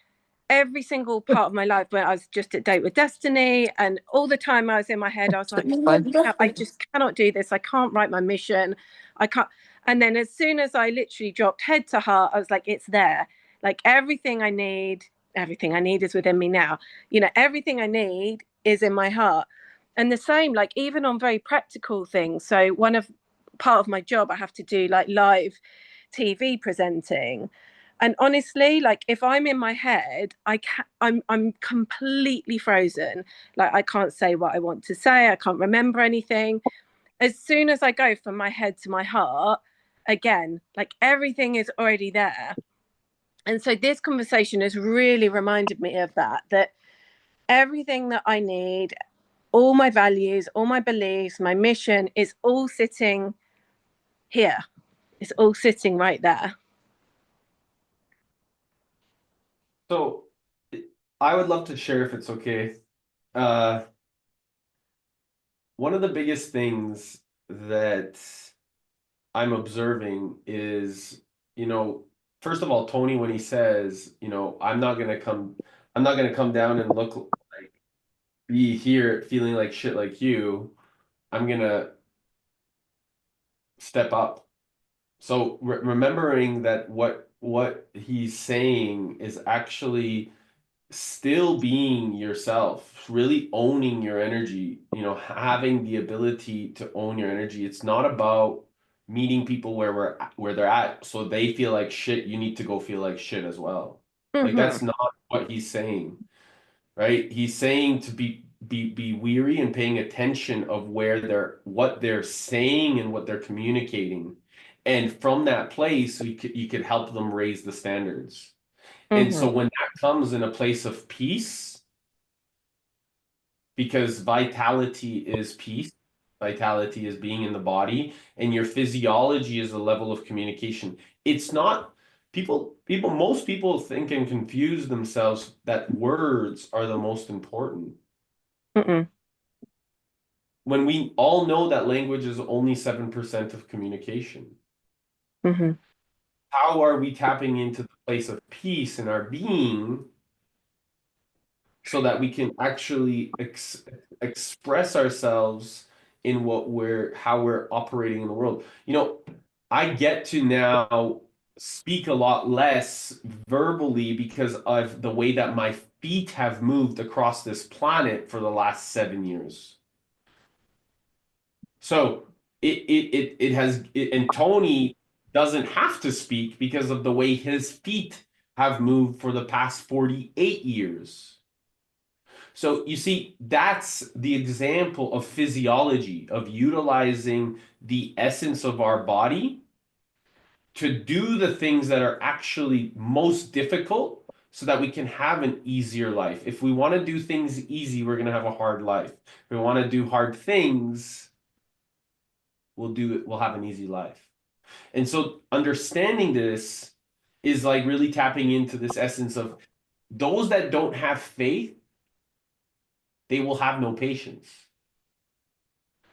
single part of my life. When I was just at Date with Destiny, and all the time I was in my head, I was like, I just cannot do this. I can't write my mission. I can't. And then as soon as I literally dropped head to heart, I was like, it's there. Like everything I need is within me now. You know, everything I need is in my heart. And the same, like even on very practical things. So part of my job, I have to do like live TV presenting. And honestly, like if I'm in my head, I'm completely frozen. Like I can't say what I want to say. I can't remember anything. As soon as I go from my head to my heart, again, like everything is already there. And so this conversation has really reminded me of that everything that I need, all my values, all my beliefs, my mission is all sitting here. It's all sitting right there. So I would love to share if it's okay. One of the biggest things that I'm observing is, you know, first of all, Tony, when he says, you know, I'm not gonna come down and be here feeling like shit like you. I'm gonna step up. So remembering that what he's saying is actually still being yourself, really owning your energy, you know, having the ability to own your energy. It's not about meeting people where they're at so they feel like shit. You need to go feel like shit as well. Like that's not what he's saying, right? He's saying to be weary and paying attention of what they're saying and what they're communicating. And from that place, you could help them raise the standards. And so when that comes in a place of peace, because vitality is peace, vitality is being in the body, and your physiology is a level of communication. It's not most people think and confuse themselves that words are the most important. When we all know that language is only 7% of communication. How are we tapping into the place of peace in our being so that we can actually express ourselves in how we're operating in the world? You know, I get to now speak a lot less verbally because of the way that my feet have moved across this planet for the last 7 years. So and Tony doesn't have to speak because of the way his feet have moved for the past 48 years. So you see, that's the example of physiology, of utilizing the essence of our body to do the things that are actually most difficult, so that we can have an easier life. If we want to do things easy, we're going to have a hard life. If we want to do hard things, we'll have an easy life. And so understanding this is like really tapping into this essence of those that don't have faith, they will have no patience.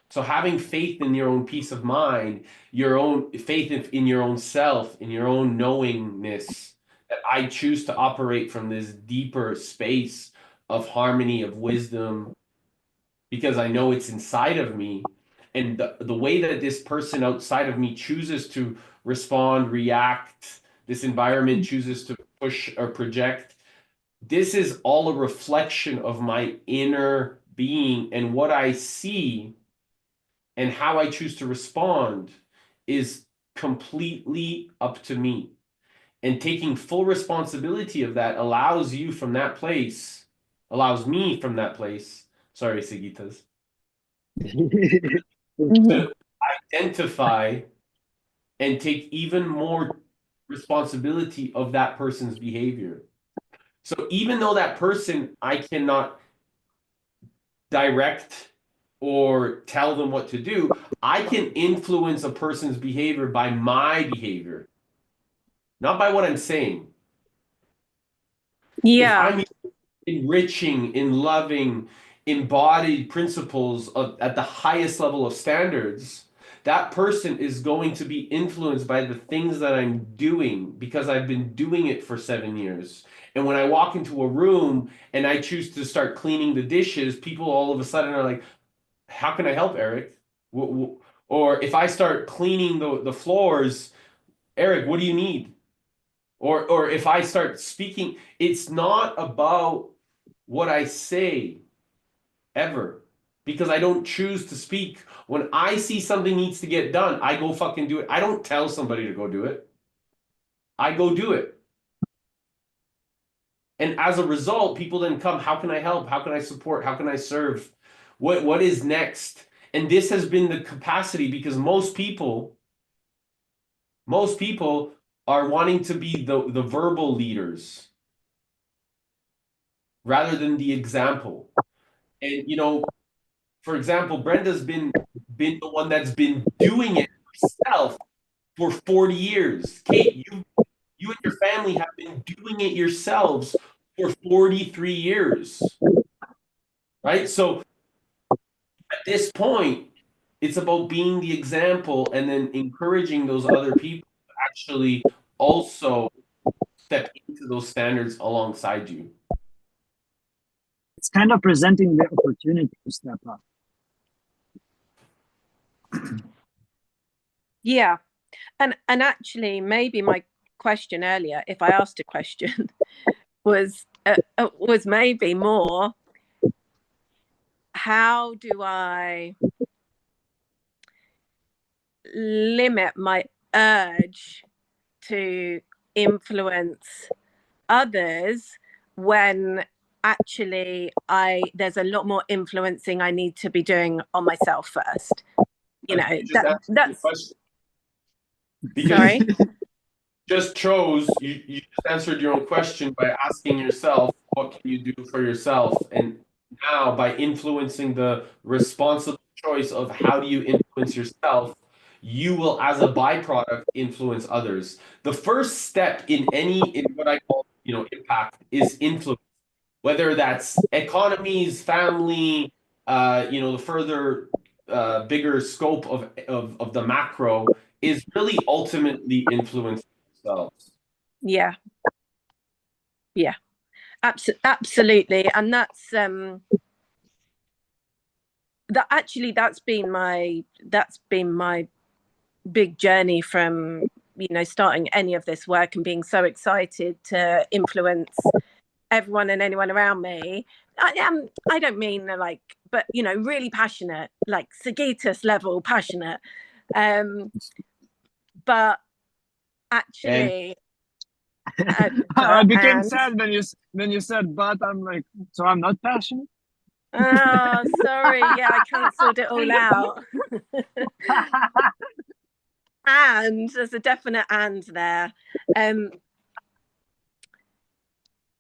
So having faith in your own peace of mind, your own faith in your own self, in your own knowingness, that I choose to operate from this deeper space of harmony, of wisdom, because I know it's inside of me. And the way that this person outside of me chooses to respond, react, this environment chooses to push or project, this is all a reflection of my inner being, and what I see and how I choose to respond is completely up to me. And taking full responsibility of that allows you from that place, allows me from that place, sorry, Sigitas, to identify and take even more responsibility of that person's behavior. So even though that person, I cannot direct or tell them what to do, I can influence a person's behavior by my behavior, not by what I'm saying. If Yeah. I'm enriching, in loving, embodied principles at the highest level of standards, that person is going to be influenced by the things that I'm doing because I've been doing it for 7 years. And when I walk into a room and I choose to start cleaning the dishes, people all of a sudden are like, how can I help, Eric? Or if I start cleaning the floors, Eric, what do you need? Or if I start speaking, it's not about what I say ever, because I don't choose to speak. When I see something needs to get done, I go fucking do it. I don't tell somebody to go do it. I go do it. And as a result, people then come, how can I help? How can I support? How can I serve? What is next? And this has been the capacity, because most people are wanting to be the verbal leaders rather than the example. And for example, Brenda's been the one that's been doing it herself for 40 years. Kate, you and your family have been doing it yourselves for 43 years. Right? So at this point, it's about being the example and then encouraging those other people to actually also step into those standards alongside you. It's kind of presenting the opportunity to step up. Yeah. And actually, maybe my question earlier, if I asked a question, was maybe more, how do I limit my urge to influence others when actually there's a lot more influencing I need to be doing on myself first. That's because sorry. You just answered your own question by asking yourself, what can you do for yourself? And now by influencing the responsible choice of how do you influence yourself, you will, as a byproduct, influence others. The first step in what I call, impact is influence, whether that's economies, family, the further bigger scope of the macro is really ultimately influencing themselves. Yeah. Absolutely. And that's that's been my big journey from starting any of this work and being so excited to influence everyone and anyone around me. I don't mean but really passionate, like Sagitas level passionate, but actually I became sad when you said but. I'm like, so I'm not passionate. Oh, sorry. Yeah, I cancelled it all out. And there's a definite and there.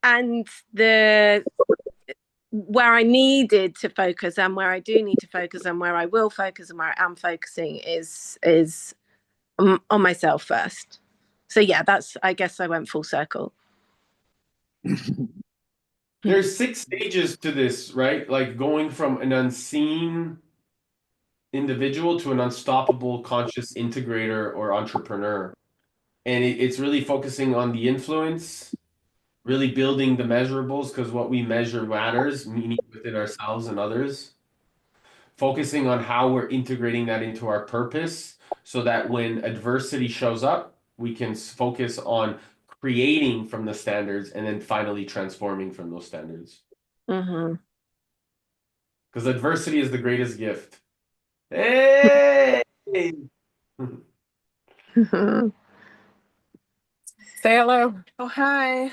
and the where I needed to focus and where I do need to focus and where I will focus and where I am focusing is on myself first. So yeah, that's, I guess I went full circle. There's 6 stages to this, right? Like going from an unseen individual to an unstoppable conscious integrator or entrepreneur. And it's really focusing on the influence, really building the measurables, because what we measure matters, meaning within ourselves and others. Focusing on how we're integrating that into our purpose so that when adversity shows up, we can focus on creating from the standards and then finally transforming from those standards. Mm-hmm. Because adversity is the greatest gift. Hey! Say hello. Oh, hi.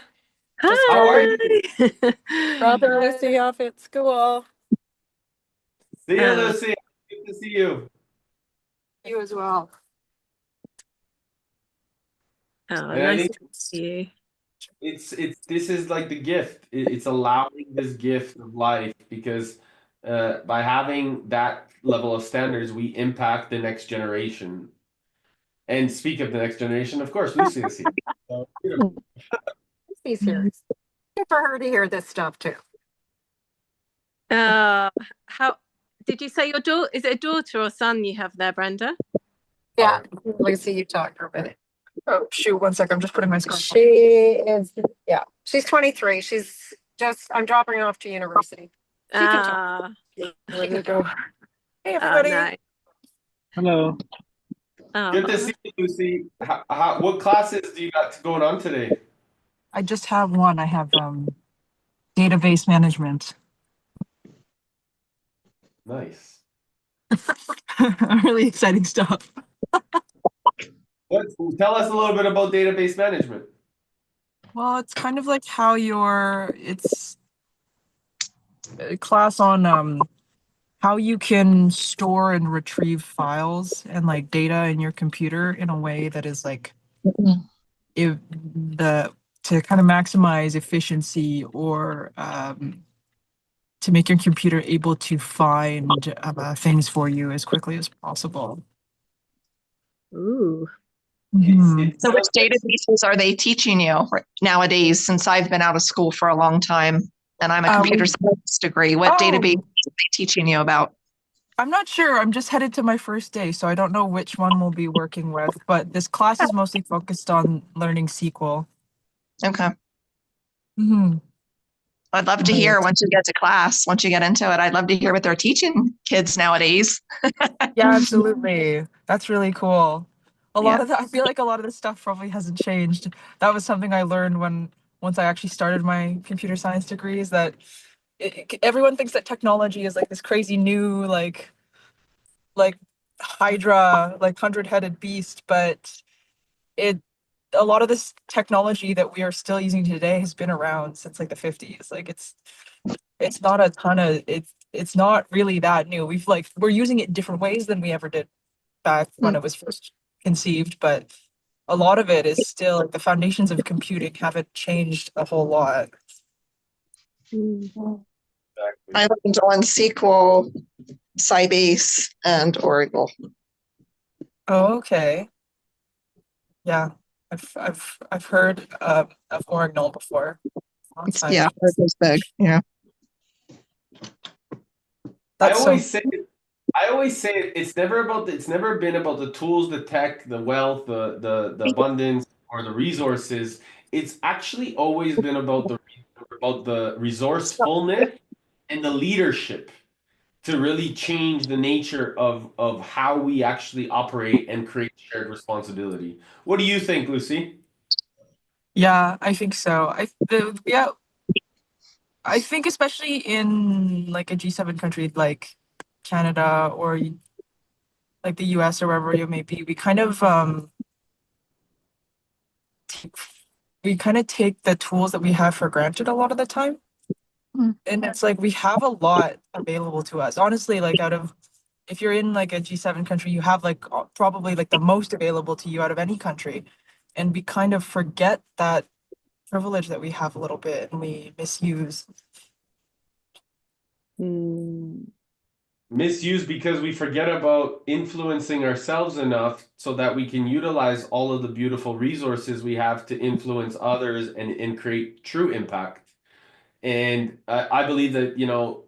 Hi. How are you? Brother Lucy off at school. See you, Lucy. Good to see you. You as well. Oh, And nice to see you. It's this is like the gift. It's allowing this gift of life because by having that level of standards, we impact the next generation. And speak of the next generation, of course, Lucy is here. So, Lucy's here. Good for her to hear this stuff too. How did you say your daughter? Is it a daughter or son you have there, Brenda? Yeah, Lucy, you talk for a minute. Oh, shoot. 1 sec. I'm just putting my scarf on. She is, yeah, she's 23. She's just, I'm dropping her off to university. She can talk. Where did it go? Hey, Oh, everybody. nice. Hello. good to see you, Lucy. What classes do you got going on today? I just have one. I have database management. Nice. Really exciting stuff. Tell us a little bit about database management. Well, it's kind of like how it's a class on how you can store and retrieve files and like data in your computer in a way that is like to kind of maximize efficiency or to make your computer able to find things for you as quickly as possible. Ooh. So which databases are they teaching you nowadays, since I've been out of school for a long time and I'm a computer science degree? What database are they teaching you about? I'm not sure. I'm just headed to my first day, so I don't know which one we'll be working with, but this class is mostly focused on learning SQL. Okay. Mm-hmm. I'd love to hear once you get to class, once you get into it, I'd love to hear what they're teaching kids nowadays. Yeah, absolutely. That's really cool. A lot of that, I feel like a lot of the stuff probably hasn't changed. That was something I learned once I actually started my computer science degree, is that everyone thinks that technology is like this crazy new, like Hydra, like 100-headed beast, but a lot of this technology that we are still using today has been around since like the 50s. Like it's not a ton of it's not really that new. We're using it in different ways than we ever did back when it was first conceived, but a lot of it is still like the foundations of computing haven't changed a whole lot. Exactly. I learned on SQL, Sybase, and Oracle. Oh, okay. Yeah, I've heard of Oracle before. Yeah, Oracle's big. Yeah. I always say it's never been about the tools, the tech, the wealth, the abundance, or the resources. It's actually always been about the resourcefulness and the leadership to really change the nature of how we actually operate and create shared responsibility. What do you think, Lucy? Yeah, I think so. I think especially in like a G7 country like Canada or like the US or wherever you may be, we kind of take the tools that we have for granted a lot of the time. And it's like we have a lot available to us. Honestly, like if you're in like a G7 country, you have like probably like the most available to you out of any country. And we kind of forget that privilege that we have a little bit and we misuse. Misuse because we forget about influencing ourselves enough so that we can utilize all of the beautiful resources we have to influence others and create true impact. And I believe that, you know,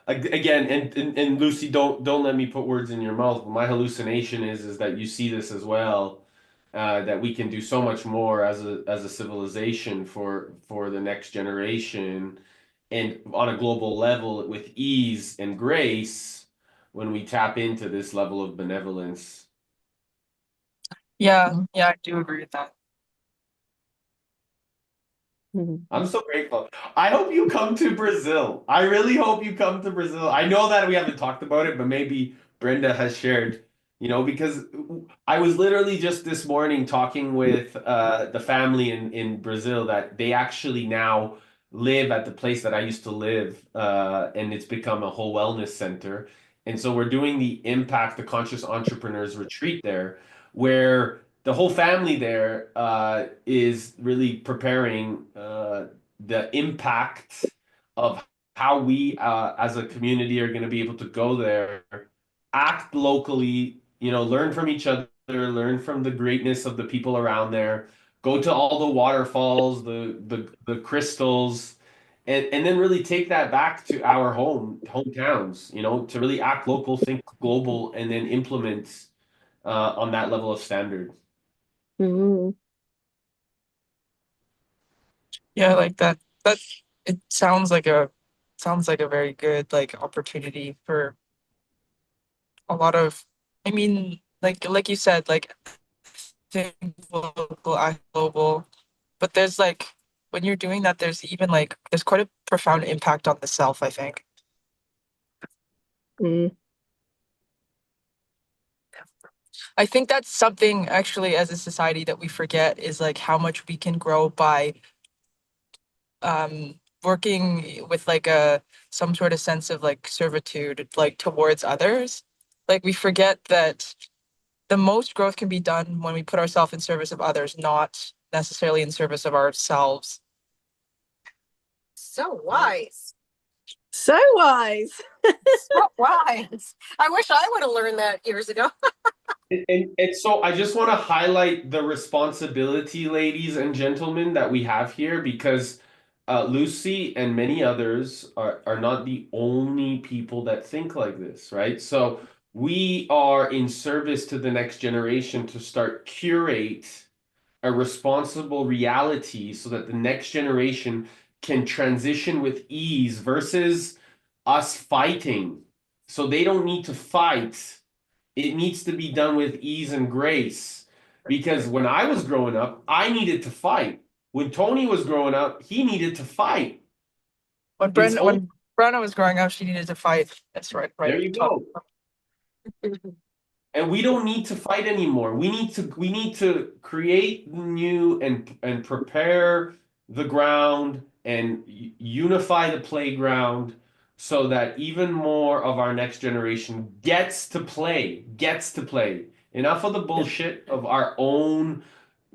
again, and Lucy, don't let me put words in your mouth, but my hallucination is that you see this as well, that we can do so much more as a civilization for the next generation and on a global level with ease and grace when we tap into this level of benevolence. Yeah, I do agree with that. I'm so grateful. I hope you come to Brazil. I really hope you come to Brazil. I know that we haven't talked about it, but maybe Brenda has shared, you know, because I was literally just this morning talking with the family in Brazil that they actually now live at the place that I used to live, and it's become a whole wellness center. And so we're doing the Impact the Conscious Entrepreneurs Retreat there, where the whole family there is really preparing the impact of how we as a community are going to be able to go there, act locally, you know, learn from each other, learn from the greatness of the people around there, go to all the waterfalls, the crystals, and then really take that back to our hometowns, you know, to really act local, think global, and then implement on that level of standard. Yeah, like that it sounds like a very good like opportunity for a lot of, I mean, like you said, like think local, act global, but there's like when you're doing that, there's even like there's quite a profound impact on the self, I think. I think that's something actually as a society that we forget is like how much we can grow by working with like some sort of sense of like servitude like towards others. Like we forget that the most growth can be done when we put ourselves in service of others, not necessarily in service of ourselves. So wise. So wise. So wise. I wish I would have learned that years ago. And so I just want to highlight the responsibility, ladies and gentlemen, that we have here because Lucy and many others are not the only people that think like this, right? So we are in service to the next generation to start curate a responsible reality so that the next generation can transition with ease versus us fighting. So they don't need to fight. It needs to be done with ease and grace. Because when I was growing up, I needed to fight. When Tony was growing up, he needed to fight. When Brenna was growing up, she needed to fight. That's right. There you go. And we don't need to fight anymore. We need to create new and prepare the ground and unify the playground so that even more of our next generation gets to play. Enough of the bullshit of our own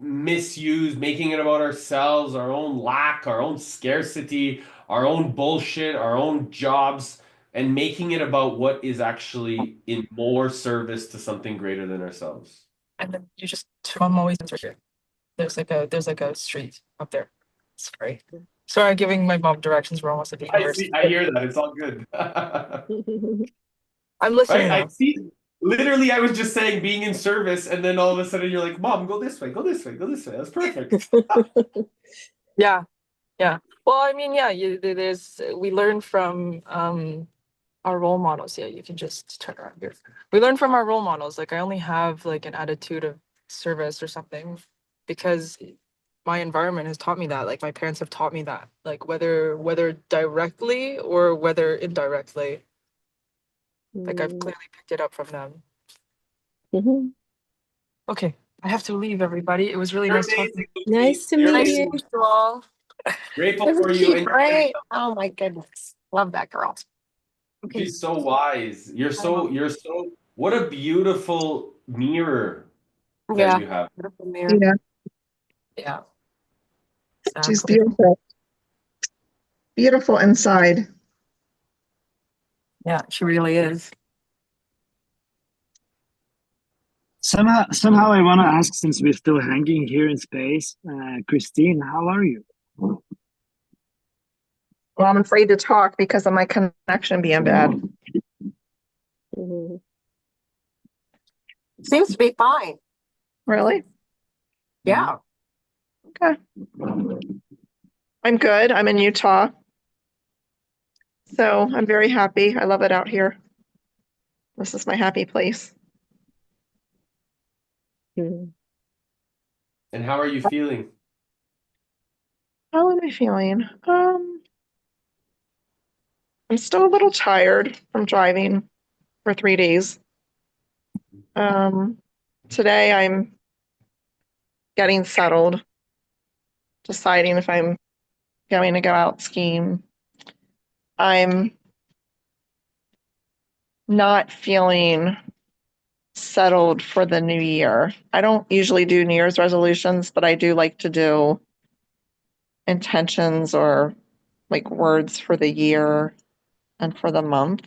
misuse, making it about ourselves, our own lack, our own scarcity, our own bullshit, our own jobs, and making it about what is actually in more service to something greater than ourselves. And then you just, I'm always right here. There's like a street up there. Sorry. Sorry, I'm giving my mom directions. We're almost at the university. I hear that. It's all good. I'm listening. Right? I see. Literally, I was just saying being in service, and then all of a sudden you're like, Mom, go this way, go this way, go this way. That's perfect. Yeah. Well, I mean, yeah, we learn from our role models. Yeah, you can just turn around here. We learn from our role models. Like I only have like an attitude of service or something because my environment has taught me that. Like my parents have taught me that. Like whether directly or whether indirectly. Like I've clearly picked it up from them. Okay, I have to leave, everybody. It was really nice talking. Nice to meet you. all. Grateful for you. And Right? Oh my goodness. Love that girl. Okay. she's so wise. You're so what a beautiful mirror that you have. Beautiful mirror. Yeah. Yeah. She's Exactly. beautiful. Beautiful inside. Yeah, she really is. Somehow I want to ask, since we're still hanging here in space, Christine, how are you? Well, I'm afraid to talk because of my connection being bad. Seems to be fine. Really? Yeah. Okay. I'm good. I'm in Utah. So I'm very happy. I love it out here. This is my happy place. And how are you feeling? How am I feeling? I'm still a little tired from driving for 3 days. Today I'm getting settled, deciding if I'm going to go out skiing. I'm not feeling settled for the new year. I don't usually do New Year's resolutions, but I do like to do intentions or like words for the year and for the month.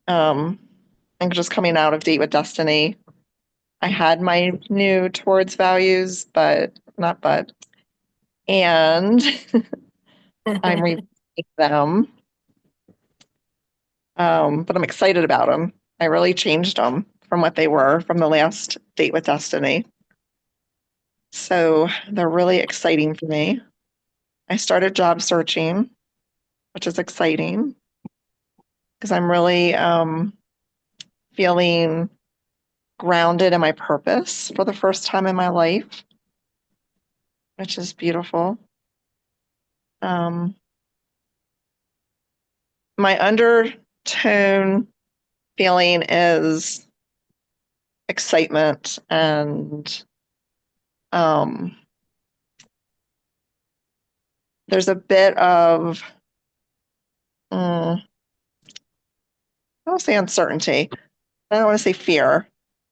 I'm just coming out of Date with Destiny. I had my new towards values, and I'm reading them. But I'm excited about them. I really changed them from what they were from the last Date with Destiny. So they're really exciting for me. I started job searching, which is exciting because I'm really feeling grounded in my purpose for the first time in my life, which is beautiful. My undertone feeling is excitement and there's a bit of I don't say uncertainty. I don't want to say fear.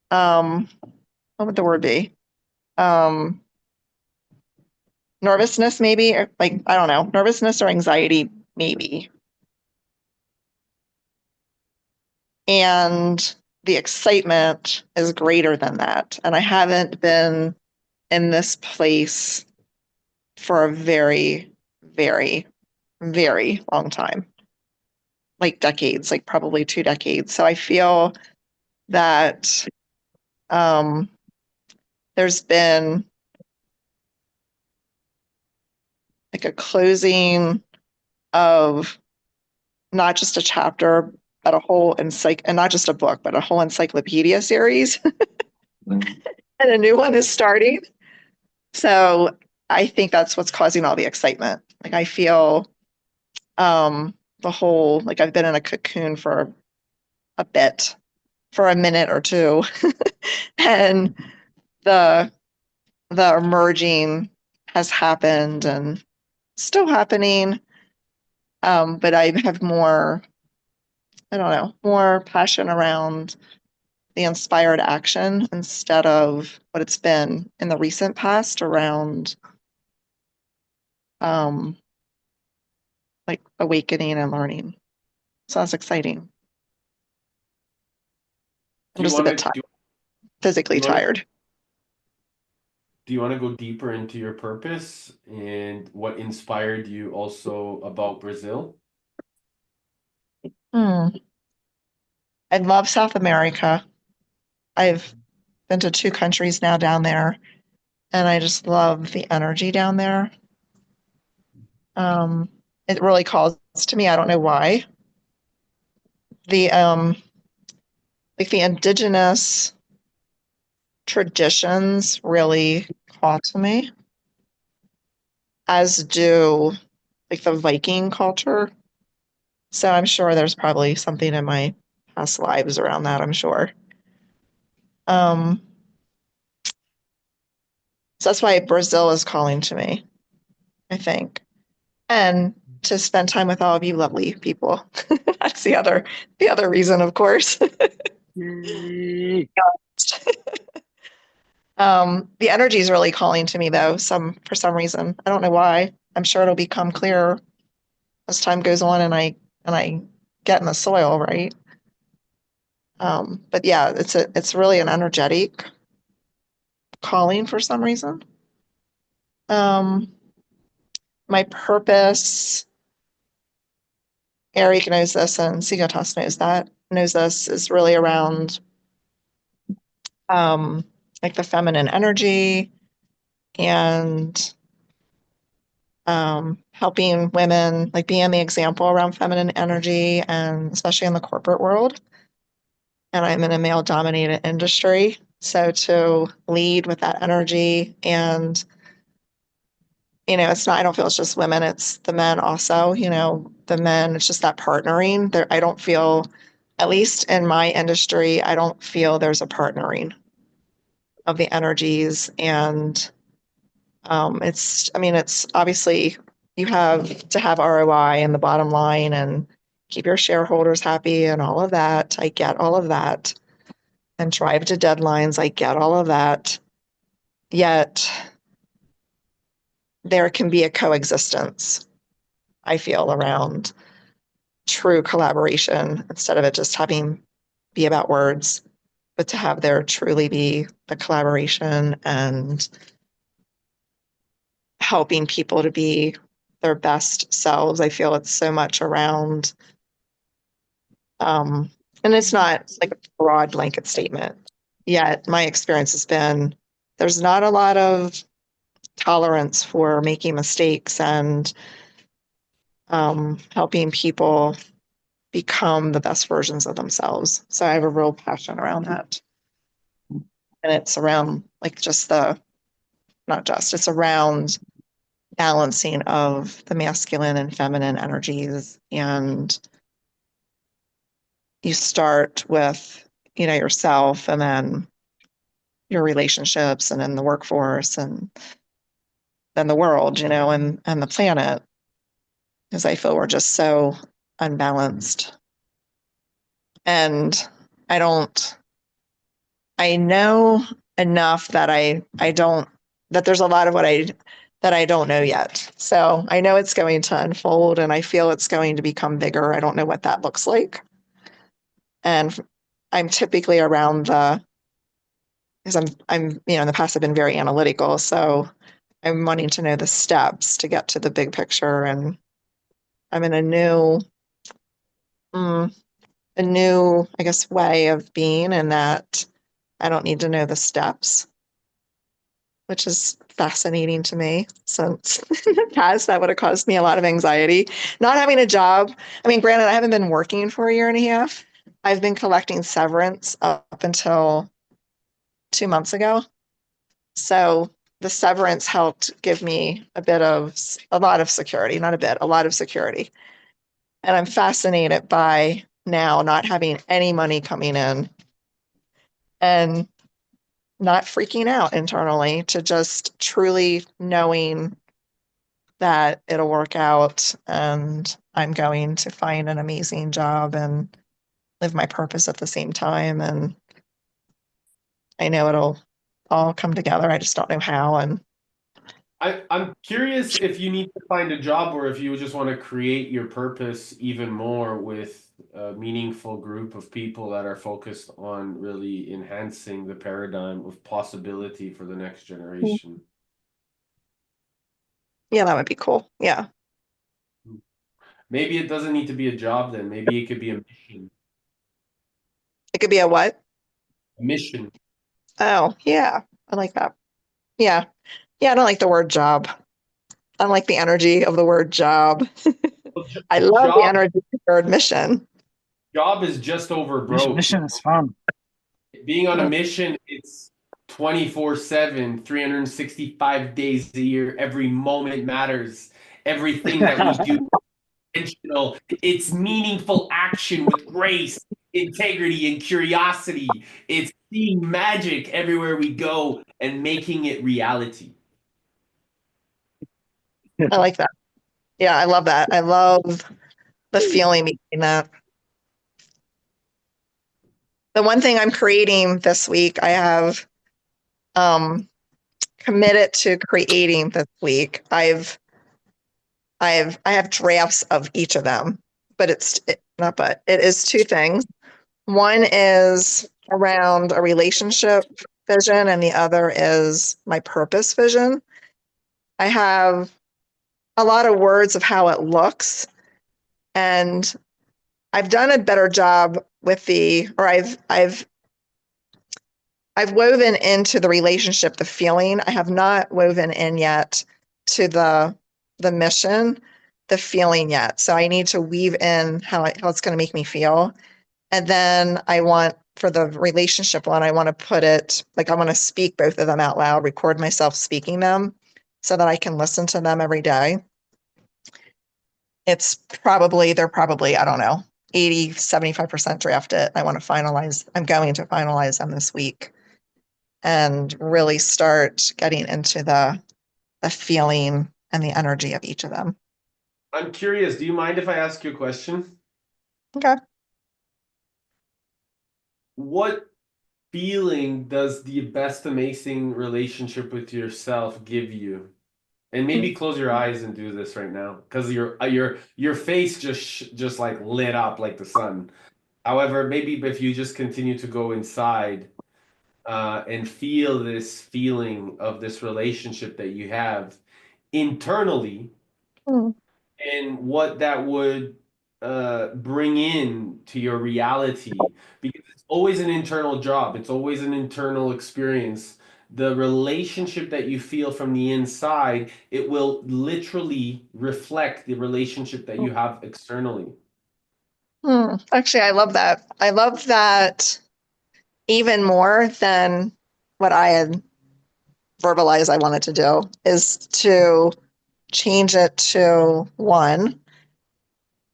What would the word be? Nervousness, maybe, or like, I don't know, nervousness or anxiety, maybe. And the excitement is greater than that. And I haven't been in this place for a very, very, very long time, like decades, like probably 2 decades. So I feel that there's been like a closing of not just a chapter, but a whole and not just a book, but a whole encyclopedia series. And a new one is starting. So I think that's what's causing all the excitement. Like I feel the whole, like I've been in a cocoon for a bit, for a minute or two. And the emerging has happened and still happening. But I have more, I don't know, more passion around the inspired action instead of what it's been in the recent past around like awakening and learning. So that's exciting. I'm just a bit tired, physically tired. Do you want to go deeper into your purpose and what inspired you also about Brazil? I love South America. I've been to 2 countries now down there, and I just love the energy down there. It really calls to me. I don't know why. The like the indigenous traditions really call to me, as do like the Viking culture. So I'm sure there's probably something in my past lives around that, I'm sure. So that's why Brazil is calling to me, I think. And to spend time with all of you lovely people. That's the other reason, of course. The energy is really calling to me though, for some reason. I don't know why. I'm sure it'll become clearer as time goes on and I get in the soil, right? But yeah, it's really an energetic calling for some reason. My purpose, Eric knows this and Sigatos knows this, is really around like the feminine energy and helping women, like being the example around feminine energy, and especially in the corporate world. And I'm in a male dominated industry. So to lead with that energy and, I don't feel it's just women, it's the men also, the men, it's just that partnering there. I don't feel, at least in my industry, I don't feel there's a partnering of the energies. And it's obviously you have to have ROI and the bottom line and keep your shareholders happy and all of that. I get all of that. And drive to deadlines. I get all of that. Yet there can be a coexistence, I feel, around true collaboration instead of it just be about words, but to have there truly be the collaboration and helping people to be their best selves. I feel it's so much around, and it's not like a broad blanket statement. Yet my experience has been there's not a lot of tolerance for making mistakes and helping people become the best versions of themselves. So I have a real passion around that. And it's around it's around balancing of the masculine and feminine energies. And you start with, yourself and then your relationships and then the workforce and then the world, and the planet. Because I feel we're just so unbalanced. And I know enough that that there's a lot of that I don't know yet. So I know it's going to unfold and I feel it's going to become bigger. I don't know what that looks like. And I'm typically around because I'm, in the past I've been very analytical. So I'm wanting to know the steps to get to the big picture. And I'm in a new, I guess, way of being, and that I don't need to know the steps, which is fascinating to me since in the past that would have caused me a lot of anxiety. Not having a job. I mean, granted, I haven't been working for a year and a half. I've been collecting severance up until 2 months ago. So the severance helped give me a lot of security, not a bit, a lot of security. And I'm fascinated by now not having any money coming in and not freaking out internally, to just truly knowing that it'll work out and I'm going to find an amazing job and live my purpose at the same time. And I know it'll all come together. I just don't know how. And I'm curious if you need to find a job or if you just want to create your purpose even more with a meaningful group of people that are focused on really enhancing the paradigm of possibility for the next generation. yeah, that would be cool. Yeah. Maybe it doesn't need to be a job then. Maybe it could be a mission. It could be a what? A mission. Oh, yeah. I like that. Yeah. Yeah, I don't like the word job. I don't like the energy of the word job. I love the energy of the word mission. Job is just over broke. Mission is fun. Being on a mission, it's 24/7, 365 days a year. Every moment matters. Everything that we do is intentional. It's meaningful action with grace, integrity, and curiosity. It's seeing magic everywhere we go and making it reality. I like that. Yeah, I love that. I love the feeling behind that. The one thing I'm creating this week, I have committed to creating this week. I have drafts of each of them, but it is two things. One is around a relationship vision, and the other is my purpose vision. I have a lot of words of how it looks, and I've done a better job with I've woven into the relationship the feeling. I have not woven in yet to the mission, the feeling yet. So I need to weave in how it's going to make me feel. And then I want, for the relationship one, I want to put it, like, I want to speak both of them out loud, record myself speaking them so that I can listen to them every day. They're probably, I don't know, 80, 75% drafted. I'm going to finalize them this week and really start getting into the feeling and the energy of each of them. I'm curious, do you mind if I ask you a question? Okay. What feeling does the best amazing relationship with yourself give you? And maybe close your eyes and do this right now, because your face just like lit up like the sun. However, maybe if you just continue to go inside and feel this feeling of this relationship that you have internally, and what that would bring in to your reality, because it's always an internal job, it's always an internal experience. The relationship that you feel from the inside, it will literally reflect the relationship that you have externally. Actually, I love that. I love that even more than what I had verbalized I wanted to do, is to change it to one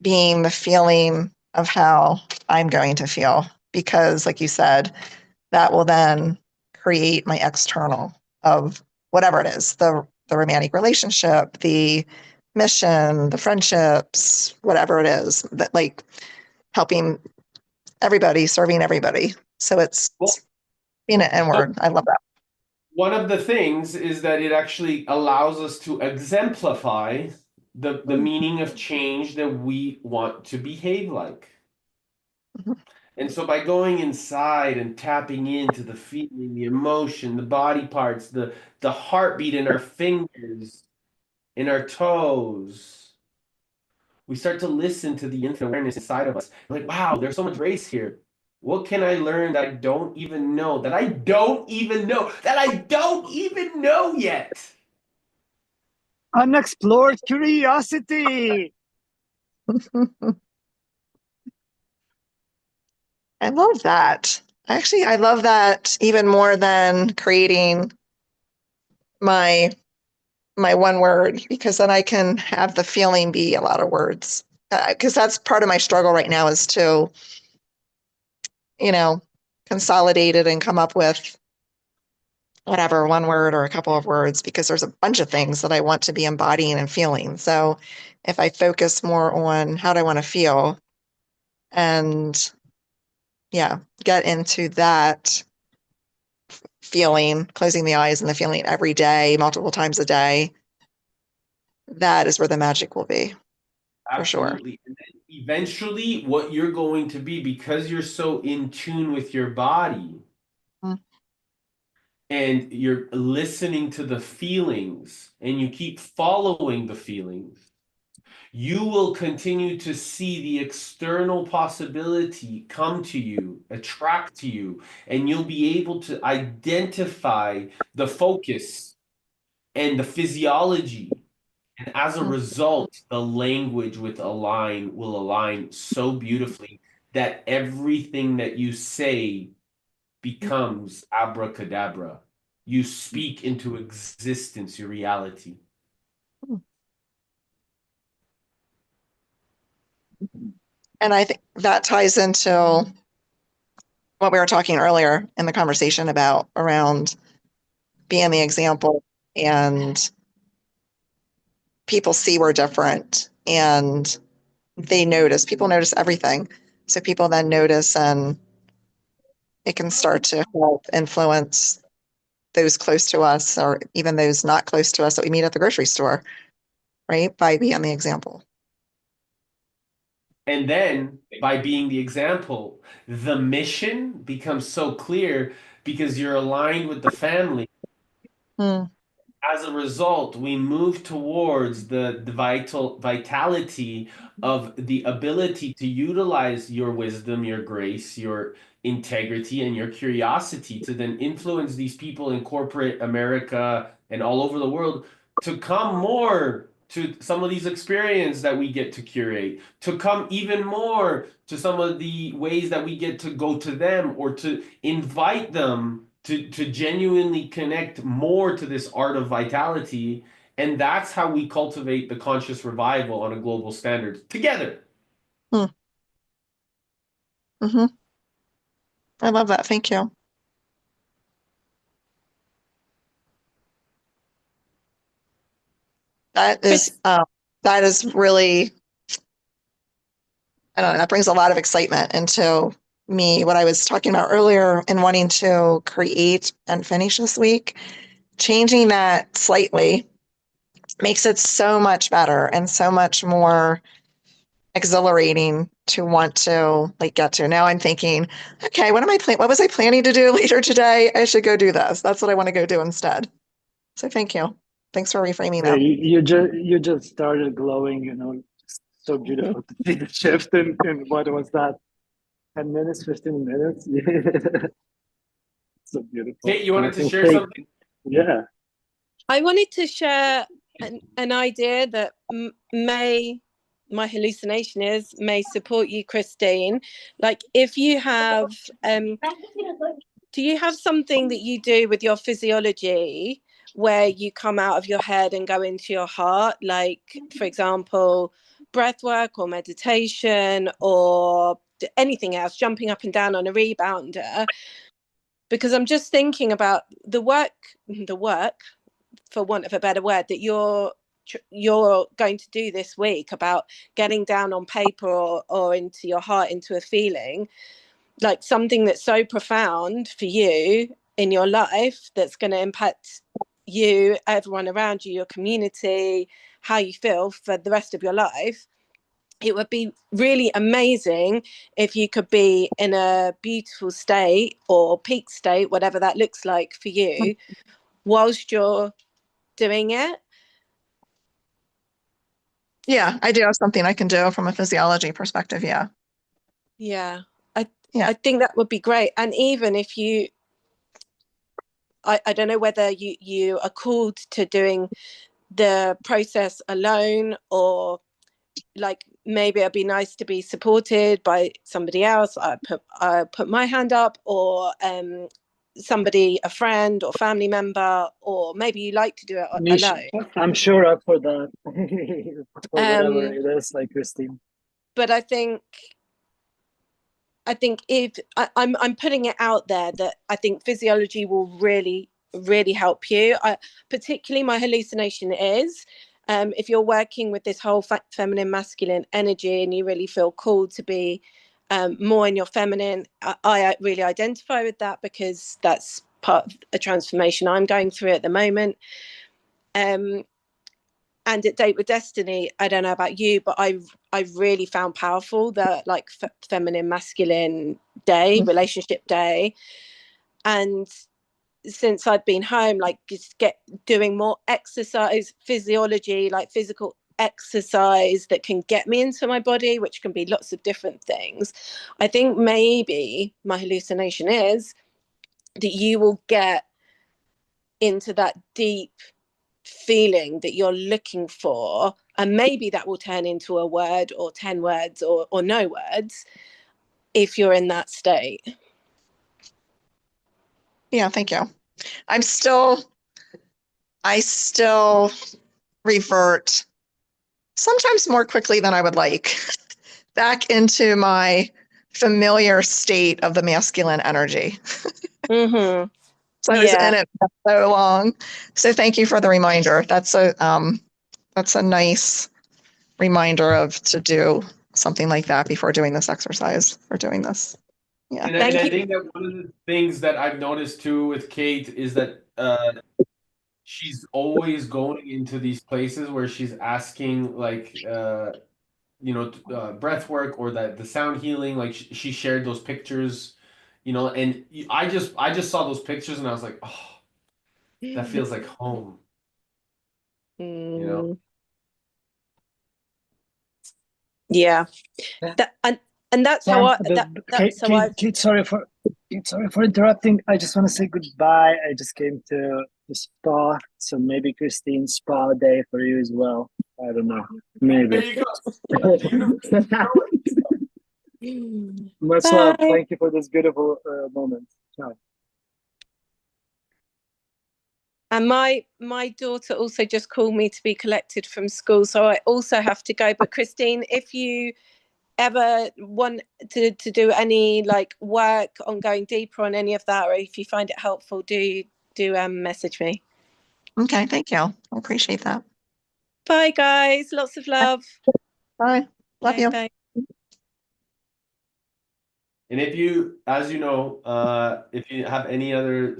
being the feeling of how I'm going to feel. Because, like you said, that will then create my external of whatever it is, the romantic relationship, the mission, the friendships, whatever it is, that, like, helping everybody, serving everybody. So it's being an inward. I love that. One of the things is that it actually allows us to exemplify the meaning of change that we want to behave like. And so by going inside and tapping into the feeling, the emotion, the body parts, the heartbeat in our fingers, in our toes, we start to listen to the infinite awareness inside of us. Like, wow, there's so much grace here. What can I learn that I don't even know, that I don't even know, that I don't even know yet? Unexplored curiosity. I love that. Actually, I love that even more than creating my one word, because then I can have the feeling be a lot of words. Because that's part of my struggle right now, is to, consolidate it and come up with whatever, one word or a couple of words, because there's a bunch of things that I want to be embodying and feeling. So if I focus more on how do I want to feel, and get into that feeling, closing the eyes and the feeling every day, multiple times a day, that is where the magic will be. For sure. Absolutely. And then eventually, what you're going to be, because you're so in tune with your body and you're listening to the feelings and you keep following the feelings, you will continue to see the external possibility come to you, attract to you, and you'll be able to identify the focus and the physiology. And as a result, the language will align so beautifully that everything that you say becomes abracadabra. You speak into existence your reality. And I think that ties into what we were talking earlier in the conversation about around being the example, and people see we're different, and people notice everything. So people then notice, and it can start to help influence those close to us or even those not close to us that we meet at the grocery store, right? By being the example. And then by being the example, the mission becomes so clear because you're aligned with the family. As a result, we move towards the vitality of the ability to utilize your wisdom, your grace, your integrity, and your curiosity to then influence these people in corporate America and all over the world to come more to some of these experiences that we get to curate, to come even more to some of the ways that we get to go to them or to invite them to genuinely connect more to this art of vitality. And that's how we cultivate the conscious revival on a global standard together. Mm-hmm. I love that. Thank you. That is really, I don't know, that brings a lot of excitement into me, what I was talking about earlier and wanting to create and finish this week. Changing that slightly makes it so much better and so much more exhilarating to want to like get to. Now I'm thinking, okay, what was I planning to do later today? I should go do this. That's what I want to go do instead. So thank you. Thanks for reframing Yeah, that. you just started glowing, so beautiful to see the shift in what was that, 10 minutes, 15 minutes? So beautiful. Kate, you And I wanted to think share something? Yeah. I wanted to share an idea that my hallucination may support you, Christine. Like if you have, do you have something that you do with your physiology where you come out of your head and go into your heart? Like, for example, breath work or meditation or anything else, jumping up and down on a rebounder. Because I'm just thinking about the work, for want of a better word, that you're going to do this week about getting down on paper or into your heart, into a feeling, like something that's so profound for you in your life that's going to impact you, everyone around you, your community, how you feel for the rest of your life. It would be really amazing if you could be in a beautiful state or peak state, whatever that looks like for you, whilst you're doing it. Yeah, I do have something I can do from a physiology perspective. Yeah. I think that would be great. And even if you, I don't know whether you are called to doing the process alone, or like maybe it'd be nice to be supported by somebody else. I put my hand up, or somebody, a friend or family member, or maybe you like to do it alone. I'm sure up for that. For whatever it is, like Christine. But I think if I'm putting it out there that I think physiology will really help you. Particularly my hallucination is, if you're working with this whole feminine masculine energy and you really feel called to be more in your feminine, I really identify with that because that's part of a transformation I'm going through at the moment. And at Date with Destiny, I don't know about you, but I really found powerful the like feminine masculine day, relationship day. And since I've been home, like just doing more exercise, physiology, like physical exercise that can get me into my body, which can be lots of different things. I think maybe my hallucination is that you will get into that deep feeling that you're looking for, and maybe that will turn into a word or 10 words or no words if you're in that state. Yeah, thank you. I still revert, sometimes more quickly than I would like, back into my familiar state of the masculine energy. Mm-hmm. So I was in it for so long. So thank you for the reminder. That's a nice reminder to do something like that before doing this exercise or doing this. Yeah. And I think that one of the things that I've noticed too with Kate is that she's always going into these places where she's asking like breath work or the sound healing. Like she shared those pictures, and I just saw those pictures and I was like, oh, that feels like home, you know. Yeah. That and that's how I that's how I Kate, sorry for interrupting. I just want to say goodbye. I just came to the spa, so maybe Christine's spa day for you as well. I don't know. There Maybe. you go. Much love. Bye. Thank you for this beautiful moment. Ciao. And my daughter also just called me to be collected from school, so I also have to go. But Christine, if you ever want to do any like work on going deeper on any of that, or if you find it helpful, do message me. Okay, thank you. I appreciate that. Bye, guys. Lots of love. Bye. Love you. Bye. And if you, as you know, if you have any other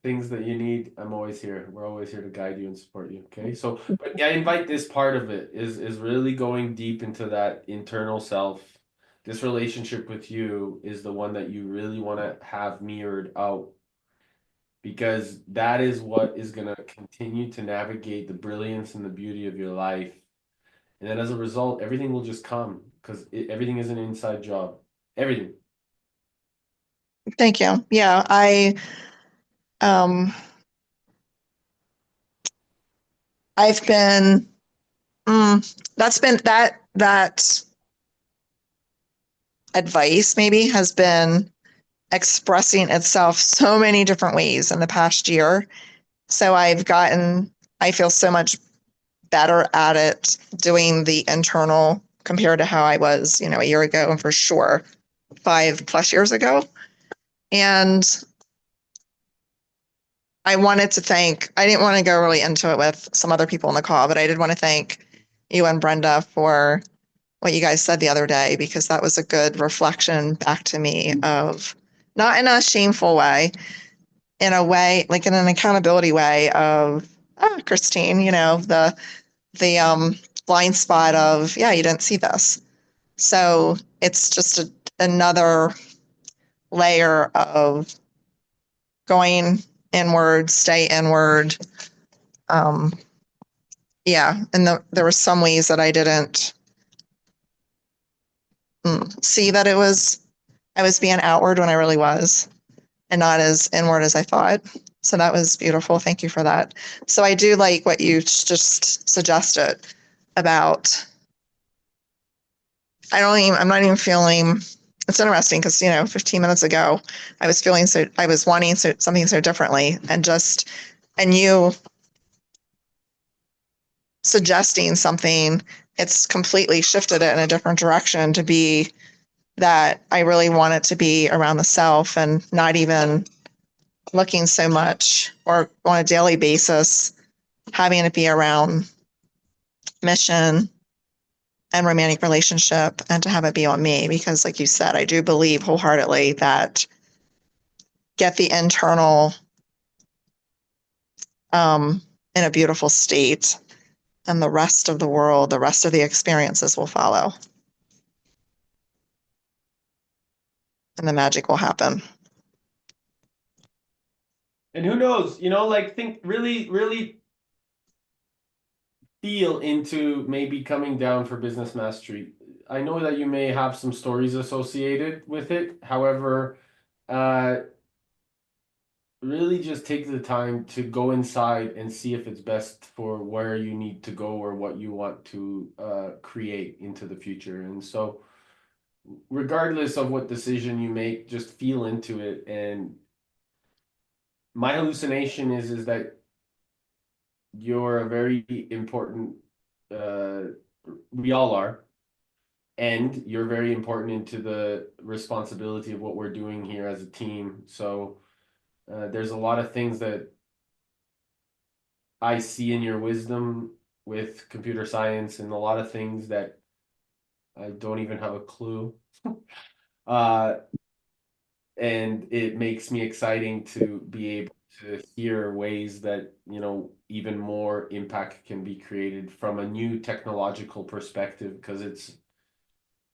things that you need, I'm always here. We're always here to guide you and support you. Okay. So, but I invite this part of it is really going deep into that internal self. This relationship with you is the one that you really want to have mirrored out, because that is what is going to continue to navigate the brilliance and the beauty of your life. And then as a result, everything will just come, because everything is an inside job. Everything. Thank you. Yeah, I've been that's been that advice maybe has been expressing itself so many different ways in the past year. So I feel so much better at it doing the internal compared to how I was, a year ago, and for sure 5+ years ago. And I didn't want to go really into it with some other people in the call, but I did want to thank you and Brenda for what you guys said the other day, because that was a good reflection back to me of, not in a shameful way, in a way, like in an accountability way of, Christine, the blind spot of, yeah, you didn't see this. So it's just another layer of going inward, stay inward. Yeah, and there were some ways that I didn't see that I was being outward when I really was, and not as inward as I thought. So that was beautiful. Thank you for that. So I do like what you just suggested about, I'm not even feeling, it's interesting because, 15 minutes ago, I was wanting something so differently, and you suggesting something, it's completely shifted it in a different direction to be that I really want it to be around the self, and not even looking so much, or on a daily basis, having it be around mission and romantic relationship, and to have it be on me. Because like you said, I do believe wholeheartedly that get the internal in a beautiful state, and the rest of the world, the rest of the experiences will follow. And the magic will happen. And who knows, think really, really feel into maybe coming down for business mastery. I know that you may have some stories associated with it. However, really just take the time to go inside and see if it's best for where you need to go or what you want to create into the future. And so, regardless of what decision you make, just feel into it. And my hallucination is that you're a very important, we all are, and you're very important into the responsibility of what we're doing here as a team. So there's a lot of things that I see in your wisdom with computer science, and a lot of things that I don't even have a clue. And it makes me exciting to be able to hear ways that, you know, even more impact can be created from a new technological perspective, because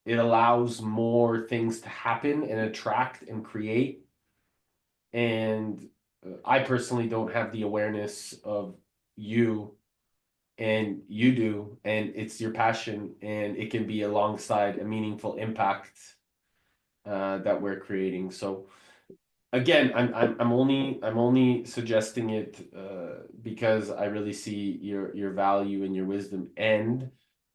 it allows more things to happen and attract and create. And I personally don't have the awareness of you, and you do, and it's your passion, and it can be alongside a meaningful impact that we're creating. So again, I'm only suggesting it because I really see your value and your wisdom, and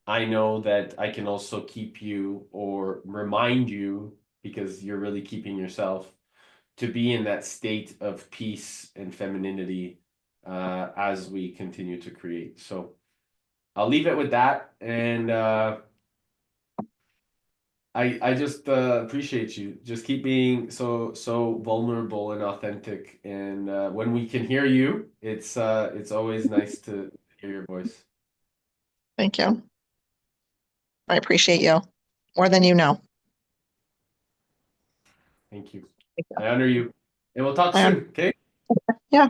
I know that I can also keep you or remind you, because you're really keeping yourself, to be in that state of peace and femininity as we continue to create. So I'll leave it with that, and I just appreciate you. Just keep being so vulnerable and authentic. And when we can hear you, it's always nice to hear your voice. Thank you. I appreciate you more than you know. Thank you. I honor you, and we'll talk I soon. Okay. Yeah.